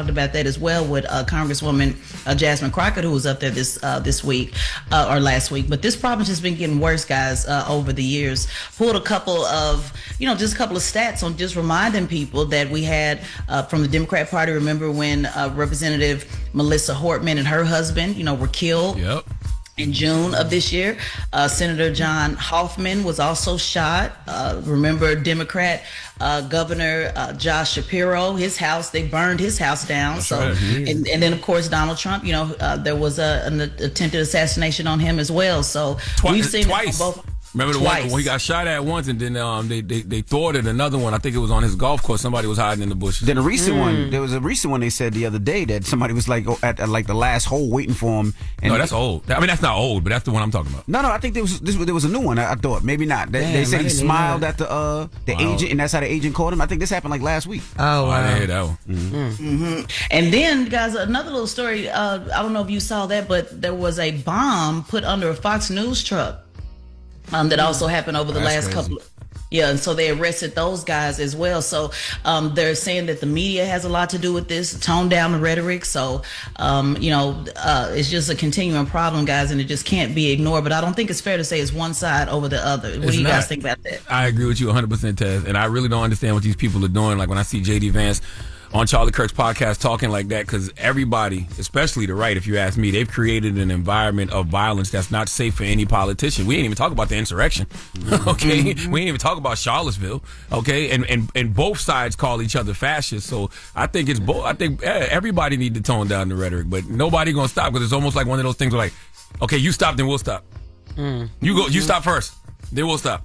talked about that as well with Congresswoman Jasmine Crockett, who was up there this week or last week. But this problem has been getting worse, guys, over the years. Pulled a couple of, just a couple of stats on just reminding people that we had from the Democrat Party. Remember when Representative Melissa Hortman and her husband, were killed? Yep. In June of this year, Senator John Hoffman was also shot. Remember Democrat Governor Josh Shapiro, his house, they burned his house down. That's so, right. and then of course Donald Trump, there was an attempted assassination on him as well. So we've seen twice. Both. Remember the one when he got shot at once, and then they thwarted another one. I think it was on his golf course. Somebody was hiding in the bushes. Then a recent one. There was a recent one. They said the other day that somebody was like at like the last hole waiting for him. And no, that's old. I mean, that's not old, but that's the one I'm talking about. No, I think there was a new one. I thought maybe not. They said he smiled at the agent, and that's how the agent called him. I think this happened like last week. Oh, wow. I didn't hear that one. Mm-hmm. And then, guys, another little story. I don't know if you saw that, but there was a bomb put under a Fox News truck. That also happened over the last couple of... Yeah, and so they arrested those guys as well. So they're saying that the media has a lot to do with this, tone down the rhetoric. So, it's just a continuing problem, guys, and it just can't be ignored. But I don't think it's fair to say it's one side over the other. What do you guys think about that? I agree with you 100%, Taz. And I really don't understand what these people are doing. Like when I see J.D. Vance on Charlie Kirk's podcast talking like that, because everybody, especially the right, if you ask me, they've created an environment of violence that's not safe for any politician. We ain't even talk about the insurrection, okay? We ain't even talk about Charlottesville, okay? And both sides call each other fascists. So I think it's both. I think everybody need to tone down the rhetoric, but nobody gonna stop, because it's almost like one of those things where like, okay, you stop, then we'll stop. You stop first, then we'll stop.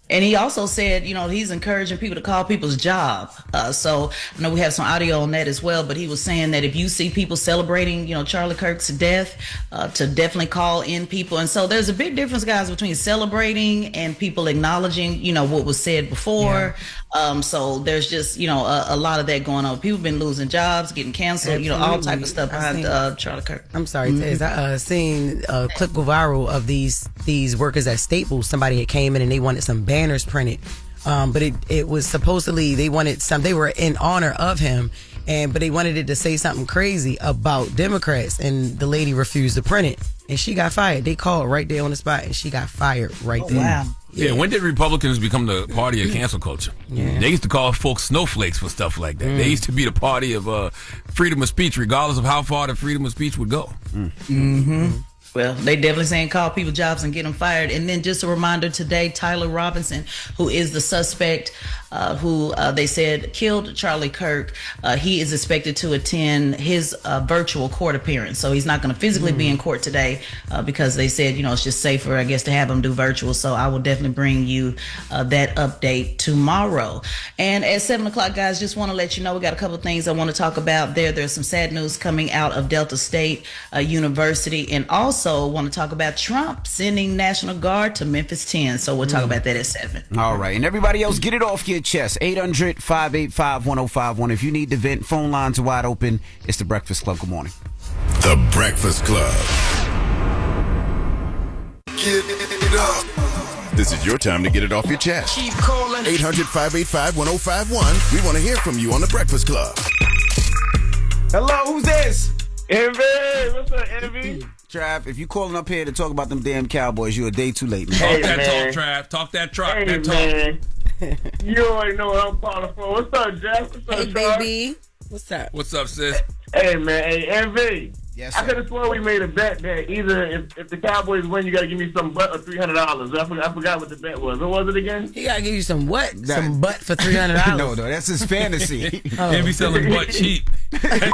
And he also said, he's encouraging people to call people's job. So I know we have some audio on that as well, but he was saying that if you see people celebrating, Charlie Kirk's death, to definitely call in people. And so there's a big difference, guys, between celebrating and people acknowledging, what was said before. Yeah. So there's just, a lot of that going on. People have been losing jobs, getting canceled, Absolutely. All type of stuff behind Charlie Kirk. I'm sorry, Tez. I seen a clip go viral of these workers at Staples. Somebody had came in and they wanted some banners printed, but it was supposedly they were in honor of him, but they wanted it to say something crazy about Democrats, and the lady refused to print it, and she got fired. They called right there on the spot, and she got fired right there. Wow. Yeah, when did Republicans become the party of cancel culture? Yeah. They used to call folks snowflakes for stuff like that. They used to be the party of freedom of speech, regardless of how far the freedom of speech would go. Well, they definitely saying call people jobs and get them fired. And then just a reminder today, Tyler Robinson, who is the suspect who they said killed Charlie Kirk, he is expected to attend his virtual court appearance. So he's not going to physically be in court today because they said, it's just safer, I guess, to have him do virtual. So I will definitely bring you that update tomorrow. And at 7 o'clock, guys, just want to let you know we got a couple of things I want to talk about there. There's some sad news coming out of Delta State University, and also want to talk about Trump sending National Guard to Memphis 10. So we'll talk about that at 7. All right. And everybody else, get it off your chest. 800-585-1051. If you need to vent, phone lines are wide open. It's The Breakfast Club. Good morning. The Breakfast Club. Get it up. This is your time to get it off your chest. Keep calling. 800-585-1051. We want to hear from you on The Breakfast Club. Hello, who's this? Envy, what's up, Envy? Trav, if you calling up here to talk about them damn Cowboys, you're a day too late, man. Talk Hey, that man. talk, Trav. Talk that truck. Hey, that talk. man. You already know what I'm calling for. What's up, Jess? What's up, Hey, Charles? baby. What's up? What's up, sis? Hey, man. Hey, Envy. Yes, I sir. could have sworn we made a bet that either if the Cowboys win, you got to give me some butt or $300. I forgot what the bet was. What was it again? He gotta give you some what? Some butt for $300. No, that's his fantasy. And be selling butt cheap. That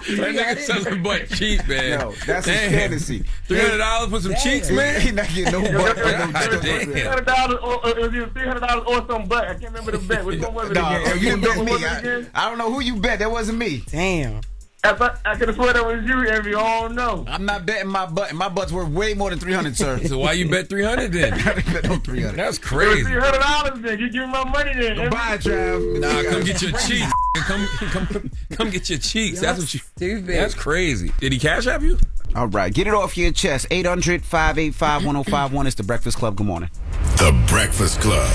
nigga selling butt cheap, man. No, that's his Damn. fantasy. $300 for some cheeks, man. He not getting no butt. God damn. $300 or it was either $300 or some butt. I can't remember the bet. Which one was it No, again? you didn't bet What me. was it again? I don't know who you bet. That wasn't me. Damn. I could have sworn that was you, Envy. I don't know. I'm not betting my butt. My butt's worth way more than $300, sir. So why you bet 300 then? I didn't bet no $300. That's It was crazy. $300 then. You give me my money then. Envy. Bye, Trav. Nah, come get your cheeks. Come get your cheeks. That's what you. Stupid. That's crazy. Did he cash app you? All right, get it off your chest. 800-585-1051. It's The Breakfast Club. Good morning. The Breakfast Club.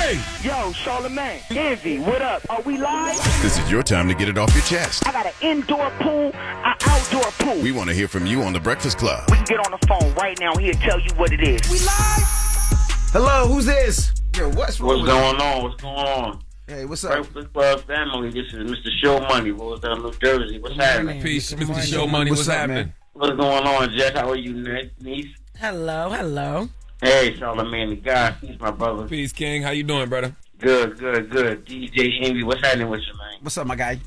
Ray. Yo, Charlamagne, Envy, what up? Are we live? This is your time to get it off your chest. I got an indoor pool, an outdoor pool. We want to hear from you on The Breakfast Club. We can get on the phone right now. He'll tell you what it is. We live? Hello, who's this? Yo, what's What's going on? What's going on? Hey, what's up? Breakfast Club family. This is Mr. Show Money, Rosedale, New Jersey. What's happening? Peace, Mr. Show Money. What's up, happening? man? What's going on, Jess? How are you, niece? Hello. Hey, Charlamagne, the guy. He's my brother. Peace, King. How you doing, brother? Good. DJ Envy, what's happening with you, man? What's up, my guy?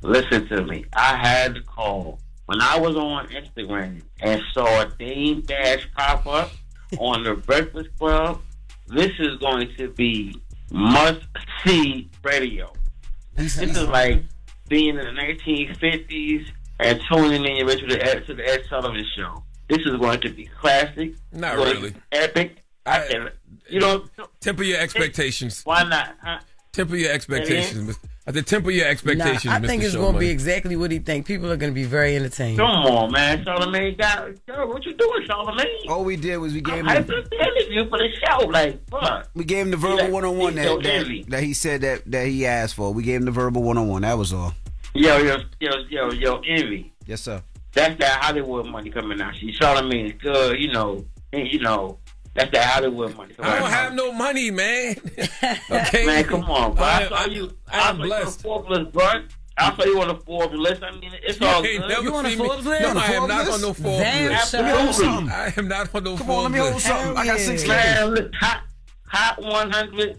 Listen to me. I had to call. When I was on Instagram and saw Dame Dash pop up on the Breakfast Club, this is going to be must-see radio. This is like being in the 1950s and tuning in to the Ed Sullivan Show. This is going to be classic. Not really. Epic. Temper your expectations. Why not? Huh? Temper your expectations, Mr. I said temper your expectations, I think Mr. it's Show going to Money. be exactly what he think. People are going to be very entertained. Come on, man. Charlamagne, girl, what you doing, Charlamagne? All we did was we gave I him took the interview for the show. Like, fuck. we gave him the verbal one-on-one Envy. that he said that he asked for. We gave him the verbal one-on-one. That was all. Yo, Envy. Yes, sir. That's that Hollywood money coming out. See, Charlamagne is good, that's that Hollywood money. I don't have no money, man. Okay, Man, come on, bro. I saw I'm you blessed. on the Forbes list, bro. I saw you on the Forbes list. I mean, it's all ain't good. never You on the seen me- Forbes list? No, On the I am Forbes not list? on no Forbes Damn, list. shut Let me hold up. something. I am not on no Come on, let Forbes me hold list. something. I got 6 Man, look, hot 100,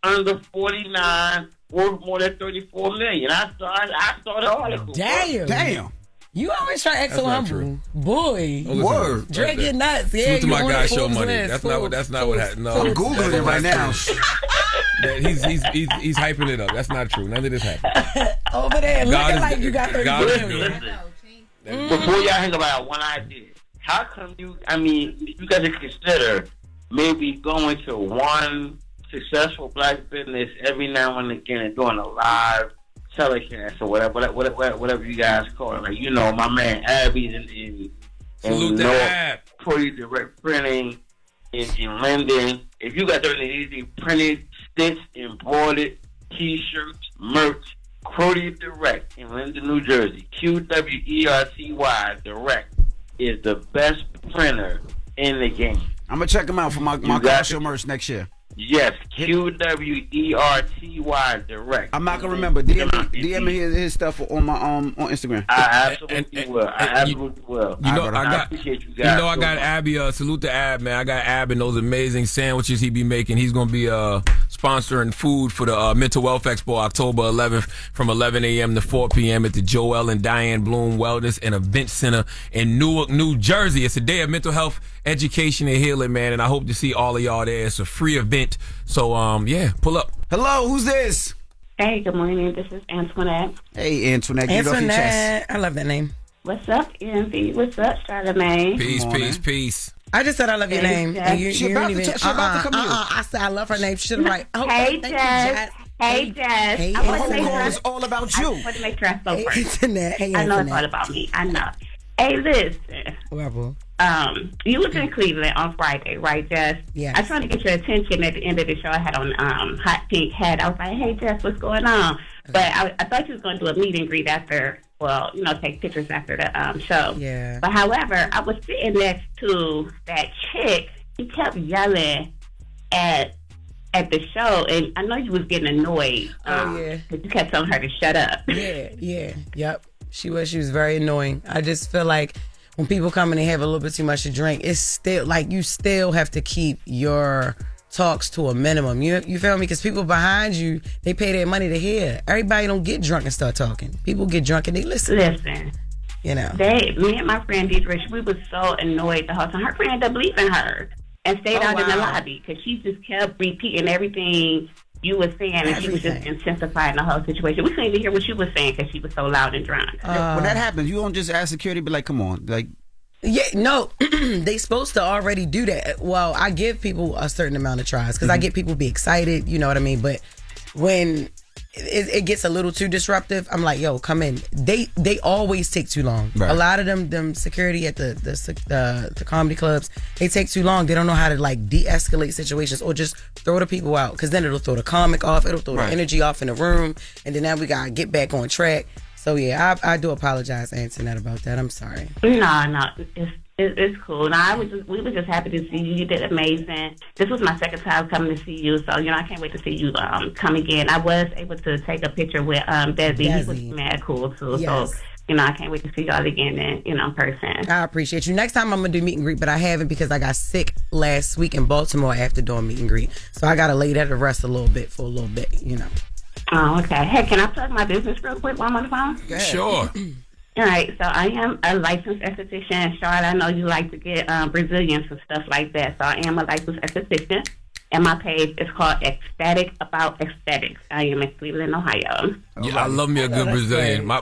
under 49, worth more than 34 million. I saw the article. Damn. You always try to act so That's not humble. Boy. Oh, listen, Word. Drag your nuts. Yeah, Salute to you my on guy, the Show Forbes Money. list. That's not what happened. No, I'm Googling it right now. He's hyping it up. That's not true. None of this happened. Over there, God looking is like good. you got 30 God is million. good. Before y'all hang about one idea, how come you guys to consider maybe going to one successful black business every now and again and doing a live telecast or whatever you guys call it. Like, my man Abby's in Salute to Ab. Pretty Direct Printing in Linden. If you got anything printed, stitched, embroidered, t-shirts, merch, Pretty Direct in Linden, New Jersey. QWERTY Direct is the best printer in the game. I'm going to check him out for my car show merch next year. Yes, QWERTY Direct. I'm not gonna remember. DM me his stuff on my on Instagram. I absolutely will. I appreciate you guys. I got Abby. Salute to Ab, man. I got Ab and those amazing sandwiches he be making. He's gonna be sponsoring food for the Mental Wealth Expo October 11th from 11 a.m. to 4 p.m. at the Joel and Diane Bloom Wellness and Event Center in Newark, New Jersey. It's a day of mental health education and healing, man, and I hope to see all of y'all there. It's a free event, so pull up. Hello, who's this? Hey, good morning. This is Antoinette. Hey, Antoinette. Get off your chest. Antoinette. I love that name. What's up, Envy? What's up, Charlamagne? Peace. I just said I love your name. And She about to come in. I said I love her name. She should have right. Oh, Hey, thank you, Jess. Hey, Jess. Hey, I want to make Phone call sure is all about you. I want to make sure I spoke Hey, first. Antoinette. Hey, I know it's all Antoinette. about me. I know. Hey, listen. What, boo? You was in Cleveland on Friday, right, Jess? Yes. I was trying to get your attention at the end of the show. I had on hot pink hat. I was like, hey, Jess, what's going on? But I thought you was going to do a meet and greet after, take pictures after the show. Yeah. But however, I was sitting next to that chick. She kept yelling at the show, and I know you was getting annoyed. Yeah. Because you kept telling her to shut up. Yep. She was very annoying. I just feel like when people come in and have a little bit too much to drink, it's still like you still have to keep your talks to a minimum. You feel me? Because people behind you, they pay their money to hear. Everybody don't get drunk and start talking. People get drunk and they listen. Listen. Me and my friend Deidre, we was so annoyed the whole time. Her friend ended up leaving her and stayed out in the lobby because she just kept repeating everything you were saying, and she was just intensifying the whole situation. We couldn't even hear what she was saying because she was so loud and drunk. When that happens, you don't just ask security, be like, come on, like. Yeah, no, they supposed to already do that. Well, I give people a certain amount of tries because I get people be excited, you know what I mean? But when it gets a little too disruptive, I'm like, yo, come in. They always take too long. Right. A lot of them security at the comedy clubs, they take too long. They don't know how to like de-escalate situations or just throw the people out, because then it'll throw the comic off, it'll throw the energy off in the room, and then now we gotta get back on track. So yeah, I do apologize, Antoinette, about that. I'm sorry. No, it's cool. No, we were just happy to see you. You did amazing. This was my second time coming to see you, so I can't wait to see you come again. I was able to take a picture with Desi. He was mad cool too. Yes. So I can't wait to see y'all again in person. I appreciate you. Next time I'm gonna do meet and greet, but I haven't because I got sick last week in Baltimore after doing meet and greet, so I gotta lay that to rest for a little bit. Oh, okay. Hey, can I plug my business real quick while I'm on the phone? Sure. All right, so I am a licensed esthetician. Charlotte, I know you like to get Brazilians and stuff like that, so I am a licensed esthetician, and my page is called Ecstatic About Aesthetics. I am in Cleveland, Ohio. Yeah, I love me a good Brazilian. My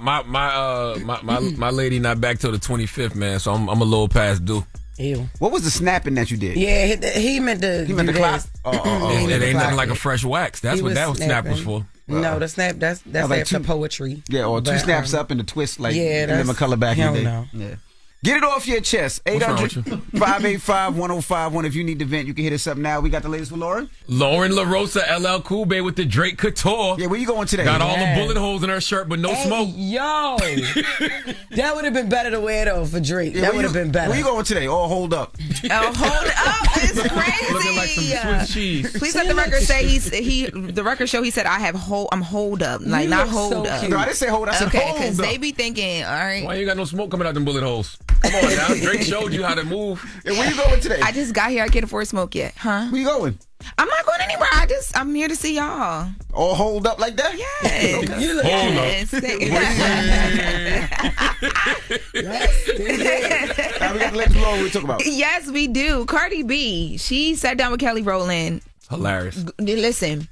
lady not back till the 25th, man, so I'm a little past due. Ew. What was the snapping that you did? Yeah, he meant to. He meant to clap. It ain't nothing like a fresh wax. That's what that snap was for. No, the snap, that's like after poetry. Yeah, or two snaps up and the twist, like, and then McCullough back in the day. No. Yeah. Get it off your chest. 800-585-1051. If you need to vent, you can hit us up now. We got the latest with Loren. Loren LoRosa, LL Cool Bay with the Drake Couture. Yeah, where you going today? Got all the bullet holes in her shirt, but no smoke. Yo, that would have been better to wear though for Drake. Yeah, that would have been better. Where you going today? All hold up. Oh, hold up! It's crazy. Looking like some Swiss cheese. Please let the record say the record show he said I'm hold up, like not hold up. No, I didn't say hold up. I said okay, hold up. because they be thinking, all right. Why you got no smoke coming out them bullet holes? Come on now. Drake showed you how to move. And where you going today? I just got here. I can't afford smoke yet. Huh? Where you going? I'm not going anywhere. I'm here to see y'all. All hold up like that? Yes. Now we got the latest Loren we talk about. Yes, we do. Cardi B, she sat down with Kelly Rowland. Hilarious. Listen,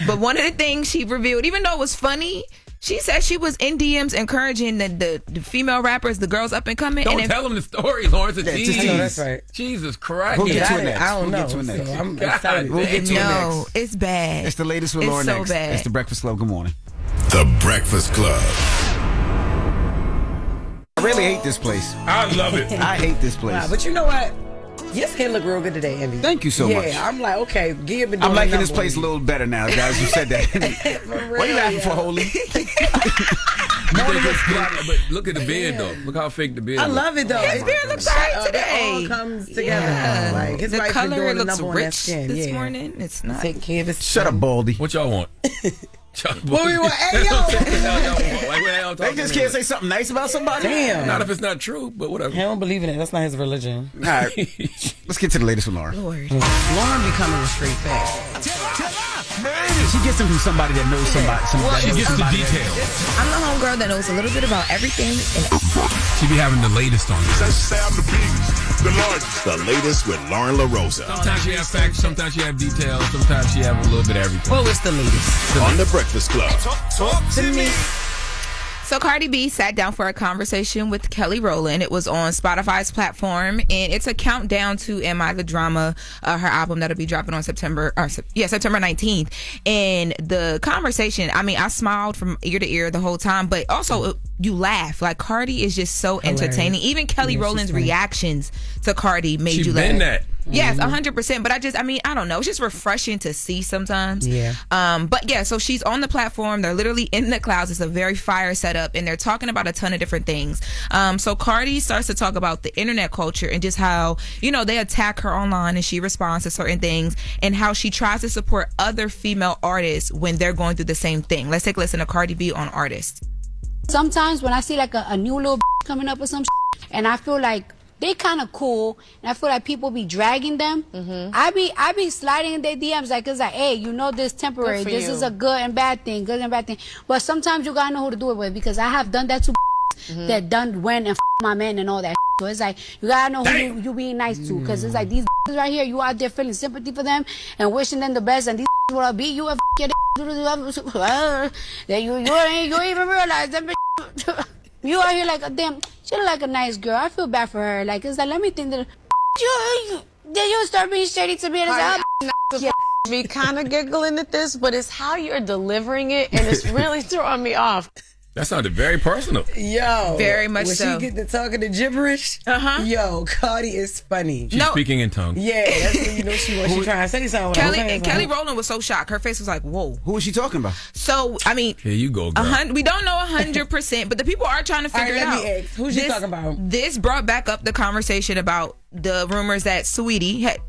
but one of the things she revealed, even though it was funny, she said she was in DMs encouraging the female rappers, the girls up and coming. Don't tell them the story, Lawrence. It's I know, that's right. Jesus Christ. We'll get to it next. I don't know. We'll get to it next. So I'm excited. We'll get to it next. No, it's bad. It's the latest with Loren so next. bad. It's the Breakfast Club. Good morning. The Breakfast Club. I really hate this place. I love it. I hate this place. But you know what? Your skin look real good today, Envy. Thank you so much. Yeah, I'm like, okay, give it. I'm liking this place a little better now, guys. You said that. What are you laughing for, Holy? But look at the beard, though. Look how fake the beard I looks. love it, though. His beard looks right today. It all comes together. Yeah. Like, his the wife been color doing the looks number on that rich skin. this morning. It's not. Take care of his Shut up, Baldy. What y'all want? What we want? Hey, yo. They just can't say something nice about somebody? Damn. Not if it's not true, but whatever. He don't believe in it. That's not his religion. All right. Let's get to the latest with Loren. Loren becoming a straight fact. She gets them from somebody that knows somebody. She gets the details. I'm the homegirl that knows a little bit about everything. She be having the latest on this. The latest with Loren LoRosa. Sometimes she have facts, sometimes she have details, sometimes she have a little bit of everything. Well, it's the latest. On the Breakfast Club. Talk to me. So Cardi B sat down for a conversation with Kelly Rowland. It was on Spotify's platform, and it's a countdown to Am I the Drama, her album that'll be dropping on September 19th. And the conversation, I mean, I smiled from ear to ear the whole time, but also you laugh. Like, Cardi is just so entertaining. Even Kelly Rowland's reactions to Cardi made you laugh. She been that. Yes, 100%. But I don't know. It's just refreshing to see sometimes. Yeah. But yeah, so she's on the platform. They're literally in the clouds. It's a very fire setup, and they're talking about a ton of different things. So Cardi starts to talk about the internet culture and just how, they attack her online and she responds to certain things, and how she tries to support other female artists when they're going through the same thing. Let's take a listen to Cardi B on Artist. Sometimes when I see like a new little coming up with some and I feel like they kind of cool, and I feel like people be dragging them. I be sliding in their DMs like, it's like, hey, this temporary. This is a good and bad thing, But sometimes you gotta know who to do it with, because I have done that to that done went and my man and all that. So it's like, you gotta know who you being nice to, because it's like these right here, you out there feeling sympathy for them and wishing them the best, and these will beat you and your then you ain't even realize them. You out here like a damn, she look like a nice girl. I feel bad for her. Like, it's like, let me think that you start being shady to me, and it's like, me kind of giggling at this, but it's how you're delivering it, and it's really throwing me off. That sounded very personal. Yo. Very much when so. When she get to talking to gibberish, yo, Cardi is funny. She's speaking in tongues. Yeah, that's when you know she trying to say something. Kelly Rowland was so shocked. Her face was like, whoa. Who was she talking about? So, I mean. Here you go, girl. We don't know 100%, but the people are trying to figure it out. Let me ask, who's she talking about? This brought back up the conversation about the rumors that Saweetie had...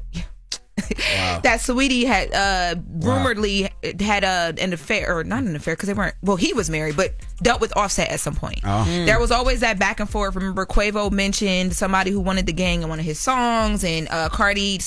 Wow. That Saweetie had rumoredly had an affair, or not an affair, because they weren't. Well, he was married, but dealt with Offset at some point. There was always that back and forth. Remember, Quavo mentioned somebody who wanted the gang in one of his songs, and Cardi.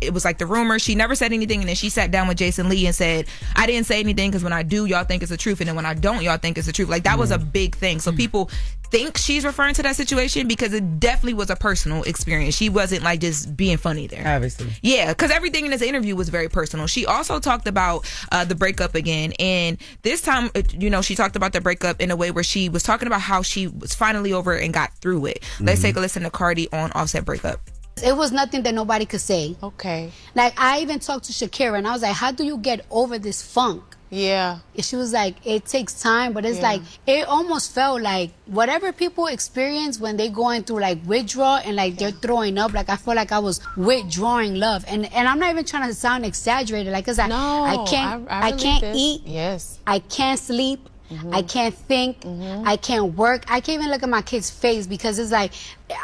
It was like the rumor. She never said anything, and then she sat down with Jason Lee and said, "I didn't say anything because when I do, y'all think it's the truth, and then when I don't, y'all think it's the truth." Like that was a big thing. So people think she's referring to that situation because it definitely was a personal experience. She wasn't like just being funny there. Obviously. Yeah, because everything in this interview was very personal. She also talked about the breakup again. And this time, she talked about the breakup in a way where she was talking about how she was finally over and got through it. Let's take a listen to Cardi on Offset breakup. It was nothing that nobody could say. Okay. Like, I even talked to Shakira, and I was like, how do you get over this funk? Yeah. And she was like, it takes time, but it's like, it almost felt like whatever people experience when they going through like withdrawal and like they're throwing up, like I feel like I was withdrawing love. And I'm not even trying to sound exaggerated, like, cause I can't eat. Yes. I can't sleep. I can't think. I can't work. I can't even look at my kid's face because it's like,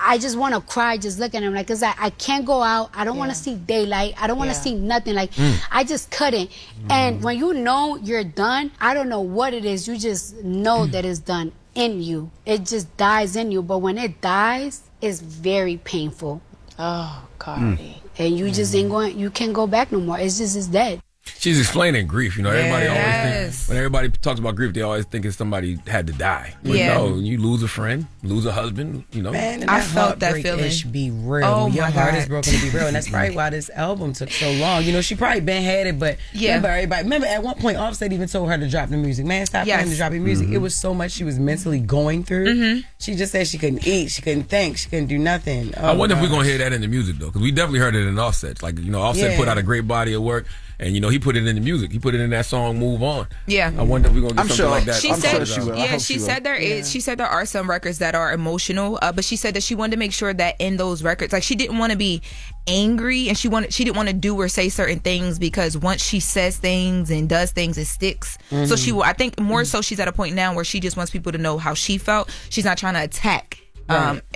I just want to cry just looking at him. Like, cause I can't go out. I don't want to see daylight. I don't want to see nothing. Like, I just couldn't. And when you know you're done, I don't know what it is. You just know that it's done in you. It just dies in you. But when it dies, it's very painful. Oh, Cardi. And you just ain't going, you can't go back no more. It's dead. She's explaining grief. Everybody always thinks, when everybody talks about grief, they always think it's somebody had to die. But no, you lose a friend, lose a husband, Man, and I felt that feeling. Be real. Oh, your my heart God. is broken to be real. And that's probably why this album took so long. She probably been had it, but remember at one point Offset even told her to drop the music. Man, stop playing to drop your music. It was so much she was mentally going through. She just said she couldn't eat, she couldn't think, she couldn't do nothing. I wonder if we're going to hear that in the music, though, because we definitely heard it in Offset. Like, Offset put out a great body of work. And he put it in the music. He put it in that song "Move On." Yeah, I wonder if we're gonna get something like that. She said there are some records that are emotional, but she said that she wanted to make sure that in those records, like she didn't want to be angry, and she didn't want to do or say certain things because once she says things and does things, it sticks. So I think more so she's at a point now where she just wants people to know how she felt. She's not trying to attack.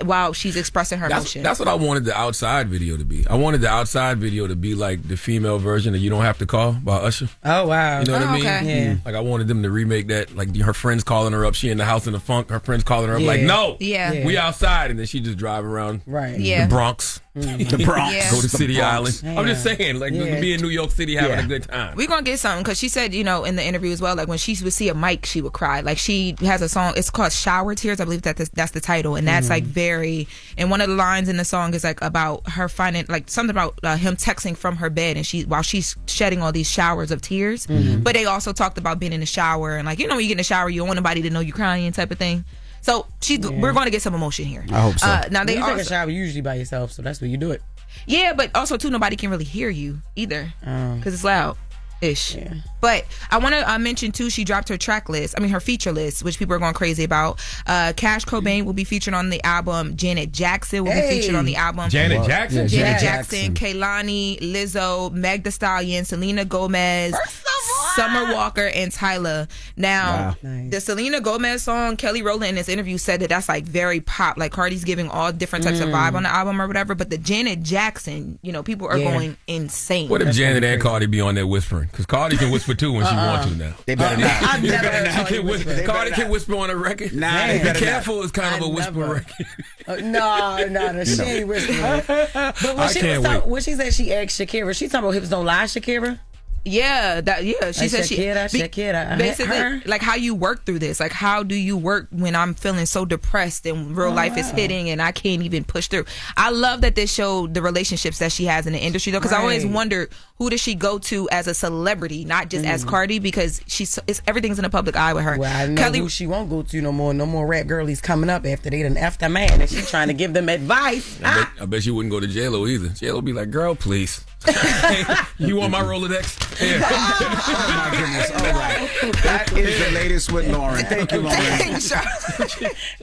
While she's expressing her emotion. That's what I wanted the Outside video to be. I wanted the Outside video to be like the female version of "You Don't Have to Call" by Usher. Oh wow! You know what I mean? Okay. Yeah. Like I wanted them to remake that. Like her friends calling her up. She in the house in the funk. Her friends calling her up. Like no, we outside, and then she just drive around. Right. The Bronx. The Bronx. Go to City Bronx. Island. I'm just saying, like be in New York City having a good time. We're gonna get something because she said, in the interview as well, like when she would see a mic, she would cry. Like she has a song. It's called "Shower Tears." I believe that's the title, and that's like very. And one of the lines in the song is like about her finding like something about him texting from her bed, and while she's shedding all these showers of tears. But they also talked about being in the shower and like when you get in the shower, you don't want nobody to know you're crying type of thing. So we're going to get some emotion here. I hope so. Now they take a shower usually by yourself, so that's where you do it. Yeah, but also too nobody can really hear you either because it's loud. Ish. Yeah. But I want to mention too, she dropped her her feature list, which people are going crazy about. Cash Cobain will be featured on the album. Janet Jackson will be featured on the album. Janet Jackson? Janet Jackson, Kehlani, Lizzo, Meg Thee Stallion, Selena Gomez, Summer Walker, and Tyler. Now, the Selena Gomez song, Kelly Rowland in this interview said that that's like very pop. Like Cardi's giving all different types of vibe on the album or whatever. But the Janet Jackson, people are going insane. What if Janet and Cardi be on there whispering? Because Cardi can whisper too when she wants to now. They better not. I've never heard Cardi can whisper on a record. Nah, Be Careful is kind of a whisper record. No, she ain't whispering. But when she said she asked Shakira, she talking about hips don't lie, Shakira? Yeah, she said Shakira. Basically, like how you work through this. Like how do you work when I'm feeling so depressed and real life is hitting and I can't even push through. I love that they showed the relationships that she has in the industry though, because I always wondered who does she go to as a celebrity, not just as Cardi, because everything's in the public eye with her. Well, I know who she won't go to no more. No more rap girlies coming up after they done effed a man and she trying to give them advice. I bet you wouldn't go to J-Lo either. J-Lo be like, girl, please. You want my Rolodex? Yeah. Oh my goodness. All right. That is the latest with Loren. Thank you, Loren. Thanks,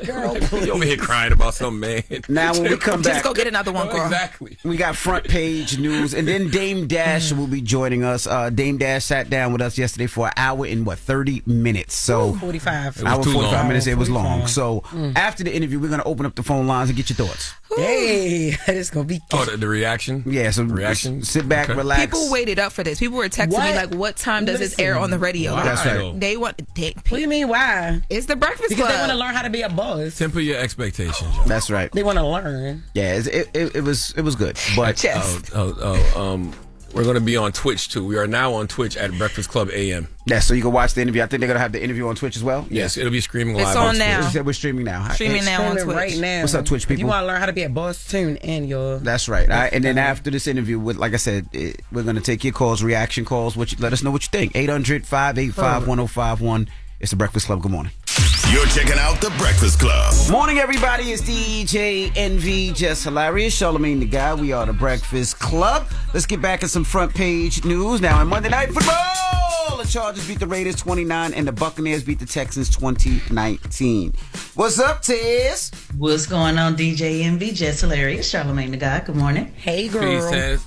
Girl, You over here crying about some man. Now when we come back, just go get another one, girl. Exactly. we got front page news, and then Dame Dash will be joining us. Dame Dash sat down with us yesterday for an hour and 30 minutes. So 45. Hour 45 long. minutes. It was 45. long. So after the interview, we're gonna open up the phone lines and get your thoughts. Hey, it's gonna be. Oh, the reaction? Yeah. So reaction. Sit back, relax. People waited up for this. People were texting me like, "What time does this air on the radio?" Why? That's right. They want. What do you mean? Why? It's the Breakfast Because Club. they want to learn how to be a boss. Temper your expectations. Y'all. That's right. They want to learn. Yeah, it was good, but We're going to be on Twitch too. We are now on Twitch at Breakfast Club AM. yeah. So you can watch the interview. I think they're gonna have the interview on Twitch as well. Yes, it'll be streaming It's live on Twitch. now. You said we're streaming now. Streaming now on Streaming Twitch. right now. What's up, Twitch If people? you want to learn how to be a boss, tune in, y'all. That's right. All right. And then after this interview, with like I said, we're gonna take your calls, reaction calls. Let us know what you think. 800-585-1051. It's the Breakfast Club. Good morning. You're checking out the Breakfast Club. Morning, everybody. It's DJ NV, Jess Hilarious, Charlamagne the Guy. We are the Breakfast Club. Let's get back in some front page news. Now, in Monday Night Football, the Chargers beat the Raiders 29 and the Buccaneers beat the Texans 2019. What's up, Tess? What's going on, DJ NV, Jess Hilarious, Charlamagne the Guy. Good morning. Hey, girl. Peace, Tess.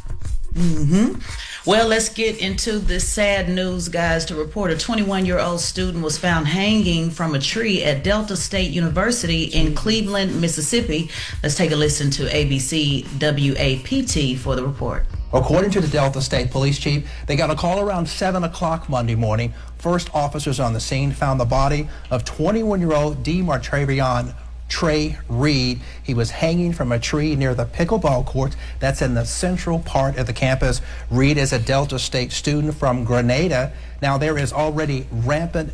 Well, let's get into this sad news, guys. To report a 21-year-old student was found hanging from a tree at Delta State University in Cleveland, Mississippi. Let's take a listen to ABC WAPT for the report. According to the Delta State Police Chief, they got a call around 7 o'clock Monday morning. First officers on the scene found the body of 21-year-old DeMartravion Trey Reed. He was hanging from a tree near the pickleball court that's in the central part of the campus. Reed is a Delta State student from Grenada. Now, there is already rampant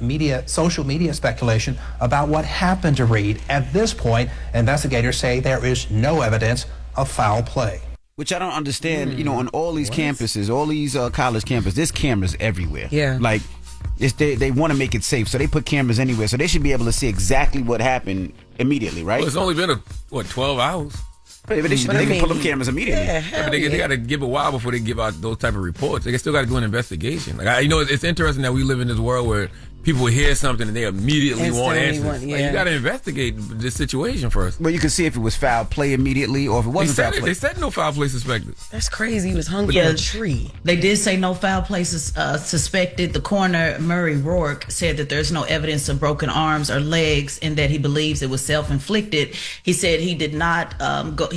social media speculation about what happened to Reed. At this point, investigators say there is no evidence of foul play. Which I don't understand. You know, on all these campuses, all these college campuses, there's cameras everywhere. Yeah. Like, they want to make it safe, so they put cameras anywhere, so they should be able to see exactly what happened immediately, right? Well, it's only been 12 hours. But they can pull up cameras immediately. Yeah, they got to give a while before they give out those type of reports. They still got to do an investigation. Like, it's interesting that we live in this world where people hear something and they immediately want answers. Like, you got to investigate this situation first. Well, you can see if it was foul play immediately or if it wasn't foul play. They said no foul play suspected. That's crazy. He was hung from a tree. They did say no foul play suspected. The coroner, Murray Roques, said that there's no evidence of broken arms or legs and that he believes it was self-inflicted. He said he did not go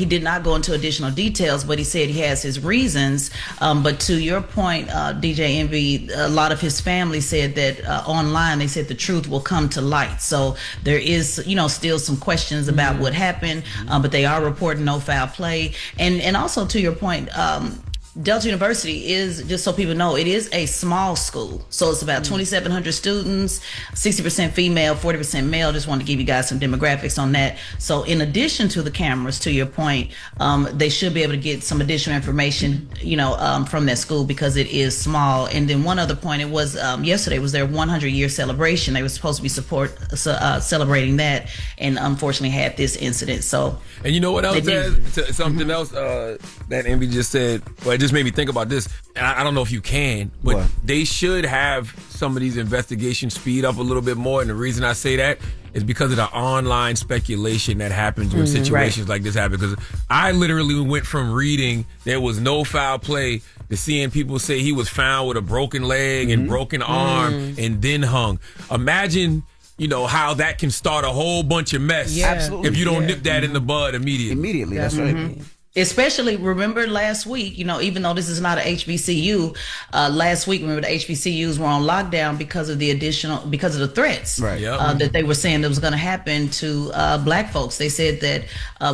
into additional details, but he said he has his reasons. But to your point, DJ Envy, a lot of his family said that online they said the truth will come to light. So there is, still some questions about what happened, but they are reporting no foul play. And also to your point, Delta University is, just so people know, it is a small school. So it's about 2,700 students, 60% female, 40% male. Just want to give you guys some demographics on that. So in addition to the cameras, to your point, they should be able to get some additional information, from that school because it is small. And then one other point, it was yesterday was their 100-year celebration. They were supposed to be celebrating that, and unfortunately had this incident. So, and you know what else? Something else that Envy just said. Well, it just made me think about this. And I don't know if you can, but they should have some of these investigations speed up a little bit more. And the reason I say that is because of the online speculation that happens when situations like this happen. Because I literally went from reading there was no foul play to seeing people say he was found with a broken leg and broken arm and then hung. Imagine, how that can start a whole bunch of mess if you don't nip that in the bud immediately. That's right. Especially, remember last week, even though this is not an HBCU, last week, remember the HBCUs were on lockdown because of the threats that they were saying that was going to happen to black folks. They said that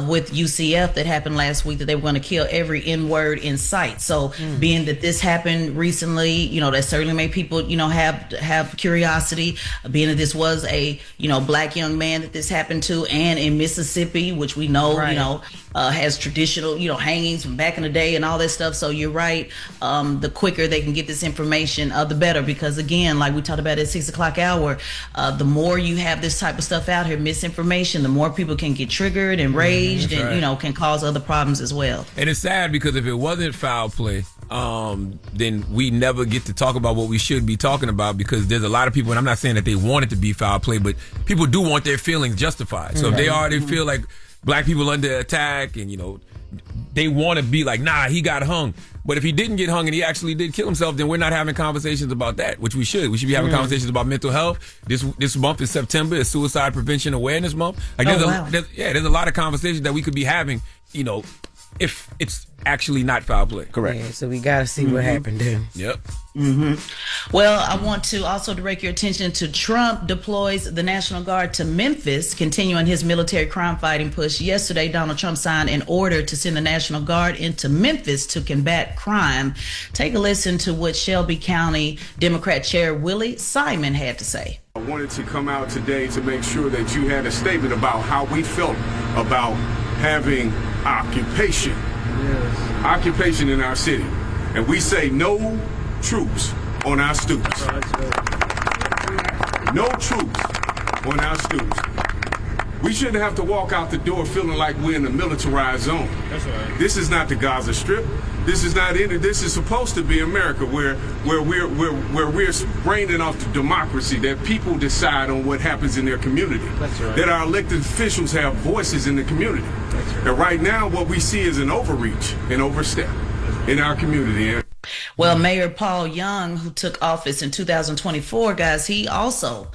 with UCF that happened last week that they were going to kill every N-word in sight. So being that this happened recently, that certainly made people, have curiosity. Being that this was a, black young man that this happened to, and in Mississippi, which we know, has traditional, hangings from back in the day and all that stuff. So you're right. The quicker they can get this information, the better. Because again, like we talked about at 6 o'clock hour, the more you have this type of stuff out here, misinformation, the more people can get triggered and raged, and can cause other problems as well. And it's sad because if it wasn't foul play, then we never get to talk about what we should be talking about, because there's a lot of people, and I'm not saying that they want it to be foul play, but people do want their feelings justified. So if they already feel like black people under attack, and they want to be like, nah, he got hung. But if he didn't get hung and he actually did kill himself, then we're not having conversations about that, which we should. We should be having conversations about mental health. This month is September, it's Suicide Prevention Awareness Month. Like there's a lot of conversations that we could be having, if it's actually not foul play. Correct. Yeah, so we got to see what happened then. Yep. Well, I want to also direct your attention to Trump deploys the National Guard to Memphis, continuing his military crime fighting push. Yesterday, Donald Trump signed an order to send the National Guard into Memphis to combat crime. Take a listen to what Shelby County Democrat Chair Willie Simon had to say. I wanted to come out today to make sure that you had a statement about how we felt about having occupation in our city. And we say no troops on our students. No troops on our students. We shouldn't have to walk out the door feeling like we're in a militarized zone. That's right. This is not the Gaza Strip. This is not it. This is supposed to be America, where we're braining off the democracy, that people decide on what happens in their community. That's right. That our elected officials have voices in the community. That's right. And right now, what we see is an overreach, an overstep in our community. Well, Mayor Paul Young, who took office in 2024, guys, he also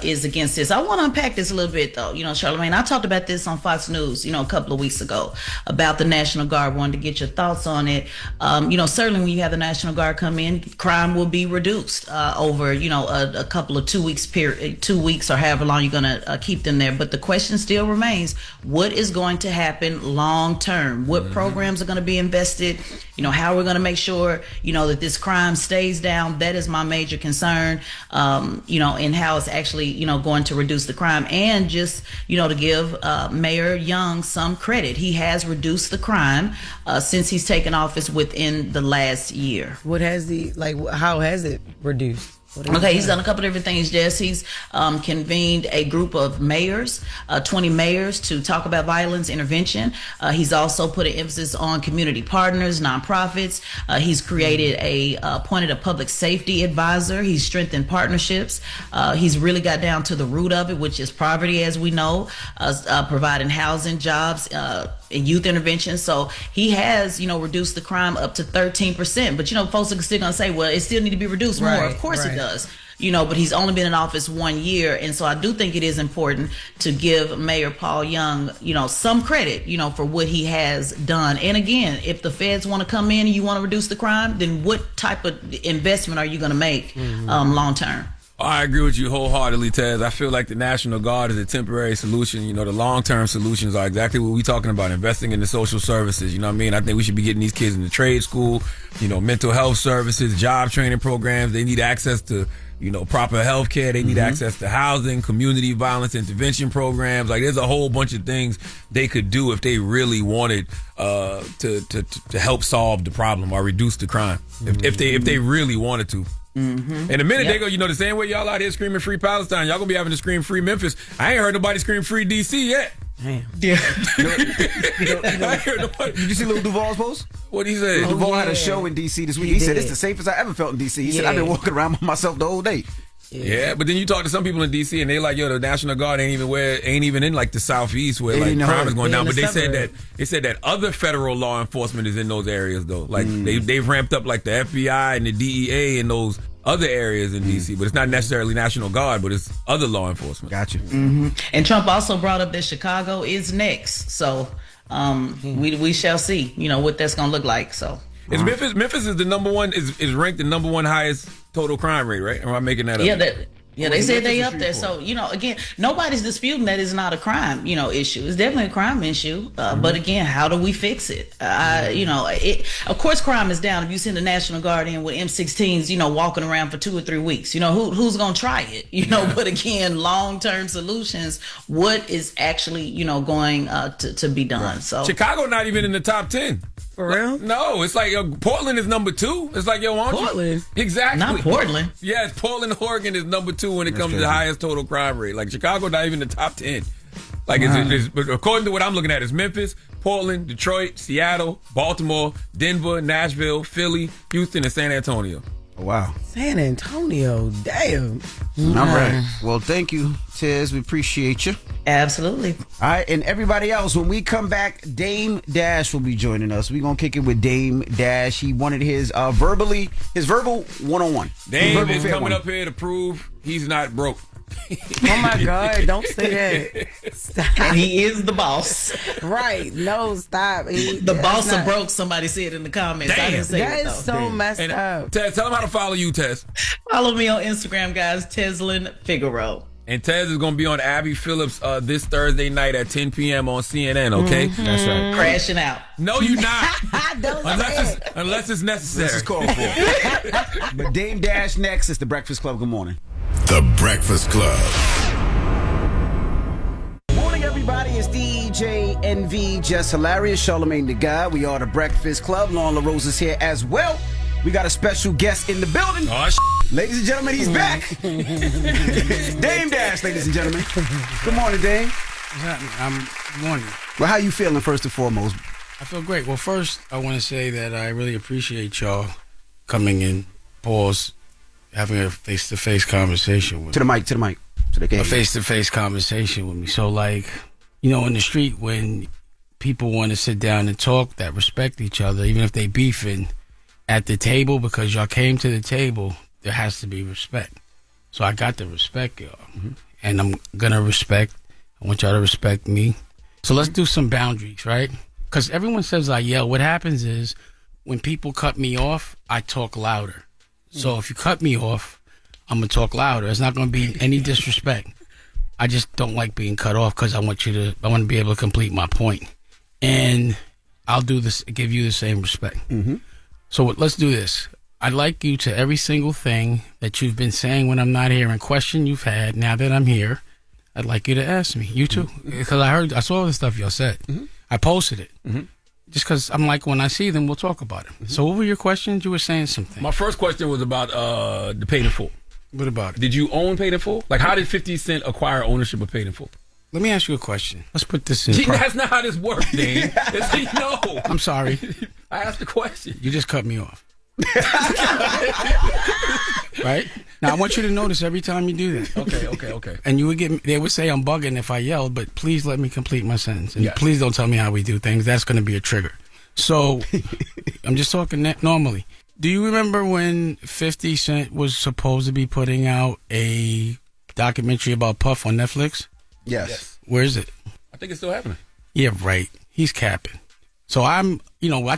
is against this. I want to unpack this a little bit, though. Charlamagne, I talked about this on Fox News, a couple of weeks ago about the National Guard. Wanted to get your thoughts on it. Certainly when you have the National Guard come in, crime will be reduced over, a couple of 2 weeks period, 2 weeks or however long you're going to keep them there. But the question still remains, what is going to happen long term? What programs are going to be invested? How we're going to make sure, that this crime stays down. That is my major concern, and how it's actually, going to reduce the crime. And just, to give Mayor Young some credit. He has reduced the crime since he's taken office within the last year. How has it reduced? Okay, he's done a couple of different things, Jess. He's convened a group of mayors, 20 mayors, to talk about violence intervention. He's also put an emphasis on community partners, nonprofits. He's appointed a public safety advisor. He's strengthened partnerships. He's really got down to the root of it, which is poverty, as we know, providing housing, jobs, and youth intervention. So he has, reduced the crime up to 13%. But, folks are still going to say, well, it still need to be reduced more. Of course it does. But he's only been in office 1 year. And so I do think it is important to give Mayor Paul Young, some credit, for what he has done. And again, if the feds want to come in and you want to reduce the crime, then what type of investment are you going to make long term? I agree with you wholeheartedly, Tez. I feel like the National Guard is a temporary solution. The long-term solutions are exactly what we're talking about, investing in the social services. You know what I mean? I think we should be getting these kids into trade school, mental health services, job training programs. They need access to, proper health care. They need access to housing, community violence intervention programs. Like, there's a whole bunch of things they could do if they really wanted to help solve the problem or reduce the crime. If they really wanted to. In a minute, they go, the same way y'all out here screaming free Palestine, y'all gonna be having to scream free Memphis. I ain't heard nobody scream free DC yet. Damn. Yeah. Did you see Lil Duval's post? What'd he say? Duval had a show in DC this week. He said it's the safest I ever felt in DC. He said, I've been walking around by myself the whole day. Yeah, but then you talk to some people in DC and they like, the National Guard ain't even in like the southeast where like crime is going down. But they said that other federal law enforcement is in those areas though. Like they've ramped up like the FBI and the DEA in those other areas in DC, but it's not necessarily National Guard, but it's other law enforcement. Gotcha. And Trump also brought up that Chicago is next, so we shall see, what that's gonna look like. So Memphis is the number one is ranked the number one highest total crime rate, right? Or am I making that up? Yeah, Yeah, they said they up there. So, again, nobody's disputing that it's not a crime, issue. It's definitely a crime issue. But again, how do we fix it? Of course, crime is down. If you send the National Guard in with M16s, walking around for 2 or 3 weeks, who's going to try it? But again, long-term solutions, what is actually, going to be done? Right. So Chicago not even in the top 10. For real? No, it's like Portland is number 2. It's like, Portland? Exactly. Not Portland. Yes, Portland, Oregon is number 2 when it comes to the highest total crime rate. Like, Chicago not even in the top 10. Like, it's according to what I'm looking at, it's Memphis, Portland, Detroit, Seattle, Baltimore, Denver, Nashville, Philly, Houston, and San Antonio. Oh, wow. San Antonio, damn. All right. Well, thank you, Tiz. We appreciate you. Absolutely. All right, and everybody else, when we come back, Dame Dash will be joining us. We're going to kick it with Dame Dash. He wanted his verbal one-on-one. Dame is coming up here to prove he's not broke. Oh my God, don't say that. Stop. And he is the boss. Right. No, stop. The boss of broke, somebody said in the comments. Damn. I didn't say that it, is so messed up. Tez, tell them how to follow you, Tez. Follow me on Instagram, guys. Teslin Figaro. And Tez is going to be on Abby Phillips this Thursday night at 10 p.m. on CNN, okay? Mm-hmm. That's right. Crashing out. No, you're not. Don't unless it's necessary. This is called for. But Dame Dash next. It's The Breakfast Club. Good morning. The Breakfast Club. Morning, everybody. It's DJ NV, Jess Hilarious, Charlamagne the Guy. We are The Breakfast Club. Loren LoRosa is here as well. We got a special guest in the building. Oh, ladies and gentlemen, he's back. Dame Dash, ladies and gentlemen. Good morning, Dame. Good morning. Well, how you feeling, first and foremost? I feel great. Well, first, I want to say that I really appreciate y'all coming in, having a face-to-face conversation with me. To the mic. So they can a face-to-face conversation with me. So, like, in the street, when people want to sit down and talk that respect each other, even if they beefing at the table because y'all came to the table, there has to be respect. So I got to respect y'all. Mm-hmm. And I'm going to respect. I want y'all to respect me. So let's do some boundaries, right? Because everyone says I yell. What happens is when people cut me off, I talk louder. So if you cut me off, I'm going to talk louder. It's not going to be any disrespect. I just don't like being cut off because I want to be able to complete my point. And I'll give you the same respect. Mm-hmm. So let's do this. I'd like you to every single thing that you've been saying when I'm not here and question you've had now that I'm here, I'd like you to ask me. You too. Because I saw all the stuff y'all said. Mm-hmm. I posted it. Mm-hmm. Just because I'm like, when I see them, we'll talk about it. Mm-hmm. So what were your questions? You were saying something. My first question was about the Paid in Full. What about it? Did you own Paid in Full? Like, how did 50 Cent acquire ownership of Paid in Full? Let me ask you a question. Let's put this in. That's not how this works, Dane. No. I'm sorry. I asked the question. You just cut me off. Right? Now, I want you to notice every time you do that. Okay. And they would say I'm bugging if I yelled, but please let me complete my sentence. And please don't tell me how we do things. That's going to be a trigger. So, I'm just talking normally. Do you remember when 50 Cent was supposed to be putting out a documentary about Puff on Netflix? Yes. Where is it? I think it's still happening. Yeah, right. He's capping. So I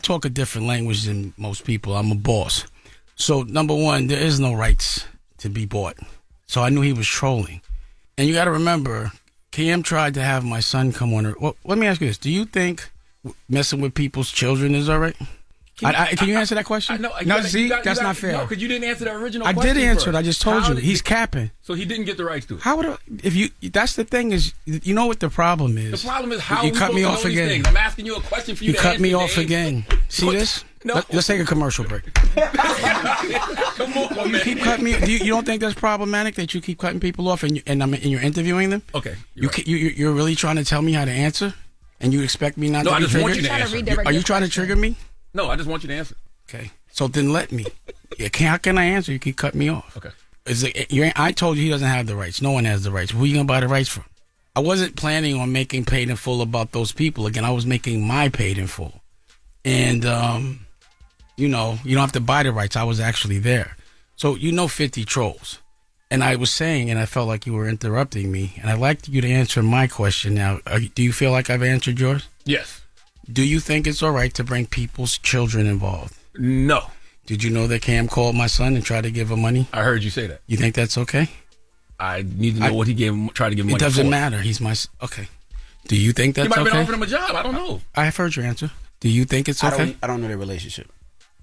talk a different language than most people. I'm a boss. So, number one, there is no rights to be bought. So I knew he was trolling. And you got to remember, Cam tried to have my son come on. Well, let me ask you this. Do you think messing with people's children is all right? Can you answer that question? That's not fair. No, because you didn't answer the original question. I did answer it. I just told you. He's capping. So he didn't get the rights to it. How would that's the thing is, you know what the problem is? The problem is how you cut me off again. Things. I'm asking you a question for you to answer. You cut me off again. See this? No. Let's take a commercial break. Come on, you keep cutting me. You don't think that's problematic that you keep cutting people off and you're interviewing them? Okay. You're really trying to tell me how to answer, and you expect me not to be triggered? No, I just want you to answer. Are you trying to trigger me? No, I just want you to answer. Okay. So then let me. How can I answer? You keep cutting me off. Okay. I told you he doesn't have the rights. No one has the rights. Who are you going to buy the rights from? I wasn't planning on making Paid in Full about those people. Again, I was making my Paid in Full. And, you don't have to buy the rights. I was actually there. So, 50 trolls. And I was saying, and I felt like you were interrupting me, and I'd like you to answer my question now. Do you feel like I've answered yours? Yes. Do you think it's all right to bring people's children involved? No. Did you know that Cam called my son and tried to give him money? I heard you say that. You think that's okay? I need to know what he tried to give money It doesn't for. matter. He's my okay. Do you think that's He might have okay? been offering him a job. I don't know. I have heard your answer. Do you think it's okay? I don't know their relationship.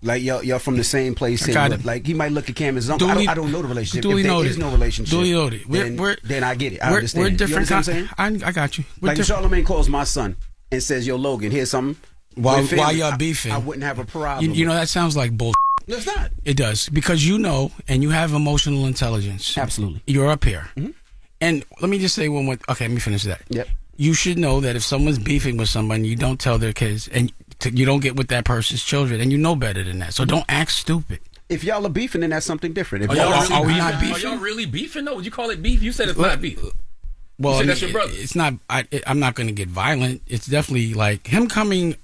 Like y'all from the same place. Like he might look at Cam as his uncle. I don't know the relationship. If there is no relationship, then I get it. I understand. We're different. You understand what I'm saying? I got you. Like if Charlamagne calls my son and says, "Yo, Logan, here's something." While y'all beefing, I wouldn't have a problem. You know that sounds like bull. No, it's not. It does because you know and you have emotional intelligence. Absolutely. You're up here. Mm-hmm. And let me just say one more. Okay, let me finish that. Yep. You should know that if someone's beefing with someone, you don't tell their kids, and you don't get with that person's children, and you know better than that. So don't act stupid. If y'all are beefing, then that's something different. Are y'all really beefing? No, would you call it beef? You said it's not beef. Well, you said that's your brother. It's not. I'm not going to get violent. It's definitely like him coming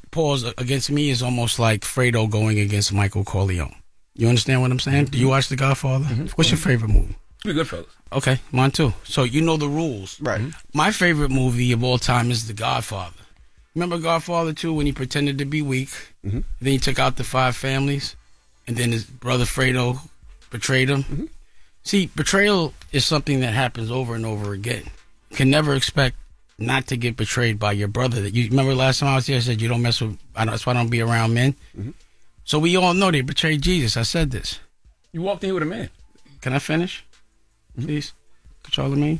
against me is almost like Fredo going against Michael Corleone. You understand what I'm saying? Mm-hmm. Do you watch The Godfather? Mm-hmm. What's your favorite movie? Goodfellas. Okay, mine too. So you know the rules. Right. My favorite movie of all time is The Godfather. Remember Godfather 2 when he pretended to be weak? Mm-hmm. Then he took out the 5 families, and then his brother Fredo betrayed him. Mm-hmm. See, betrayal is something that happens over and over again. You can never expect not to get betrayed by your brother. That you remember last time I was here, I said you don't mess with. That's why I don't be around men. Mm-hmm. So we all know they betrayed Jesus. I said this. You walked in here with a man. Can I finish, please? Charlamagne,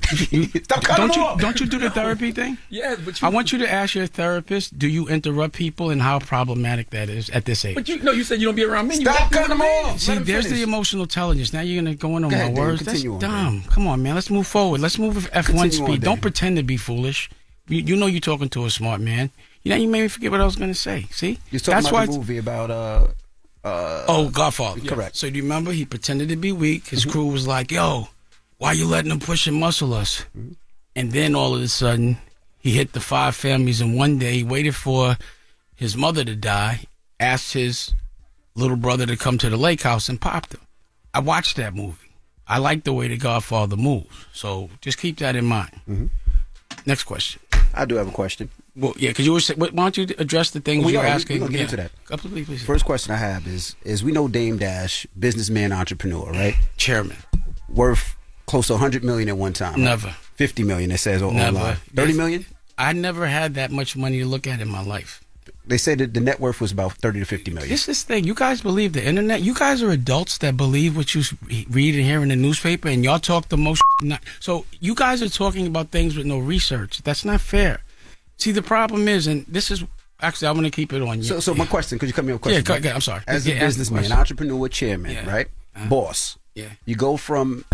Stop cutting him off. Don't you do the therapy thing? Yeah, but I want you to ask your therapist, do you interrupt people and how problematic that is at this age? But you said you don't be around men. Stop cutting them off. See, there's the emotional intelligence. Now you're going to go in on my words. That's dumb. Come on, man. Let's move forward. Let's move with F1 speed. Don't pretend to be foolish. You know you're talking to a smart man. You know, you made me forget what I was going to say. See? You're talking about the movie about... Godfather. Correct. So do you remember he pretended to be weak? His crew was like, yo, why you letting him push and muscle us? Mm-hmm. And then all of a sudden, he hit the 5 families in one day. He waited for his mother to die, asked his little brother to come to the lake house and popped him. I watched that movie. I like the way the Godfather moves. So just keep that in mind. Mm-hmm. Next question. I do have a question. Well, yeah, because you were saying, why don't you address the things you're asking? We're going to get into that. Please. First question I have is we know Dame Dash, businessman, entrepreneur, right? Chairman. Worth close to 100 million at one time. Right? Never. 50 million, it says online. 30 million? I never had that much money to look at in my life. They say that the net worth was about 30 to 50 million. This is the thing. You guys believe the internet. You guys are adults that believe what you read and hear in the newspaper, and y'all talk the most. So you guys are talking about things with no research. That's not fair. See, the problem is, and this is actually, I'm going to keep it on you. So my question, could you cut me a question? Yeah, okay, I'm sorry. As a businessman, entrepreneur, chairman, right? Boss. Yeah. You go from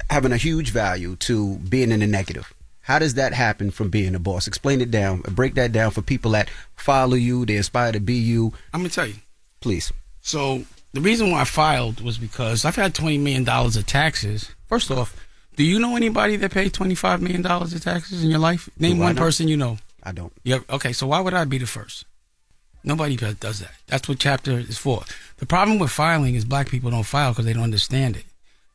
having a huge value to being in the negative. How does that happen from being a boss? Explain it down. Break that down for people that follow you, they aspire to be you. I'm going to tell you. Please. So the reason why I filed was because I've had $20 million of taxes. First off, do you know anybody that paid $25 million of taxes in your life? Name one person you know. I don't. Yeah. Okay, so why would I be the first? Nobody does that. That's what chapter is for. The problem with filing is black people don't file because they don't understand it.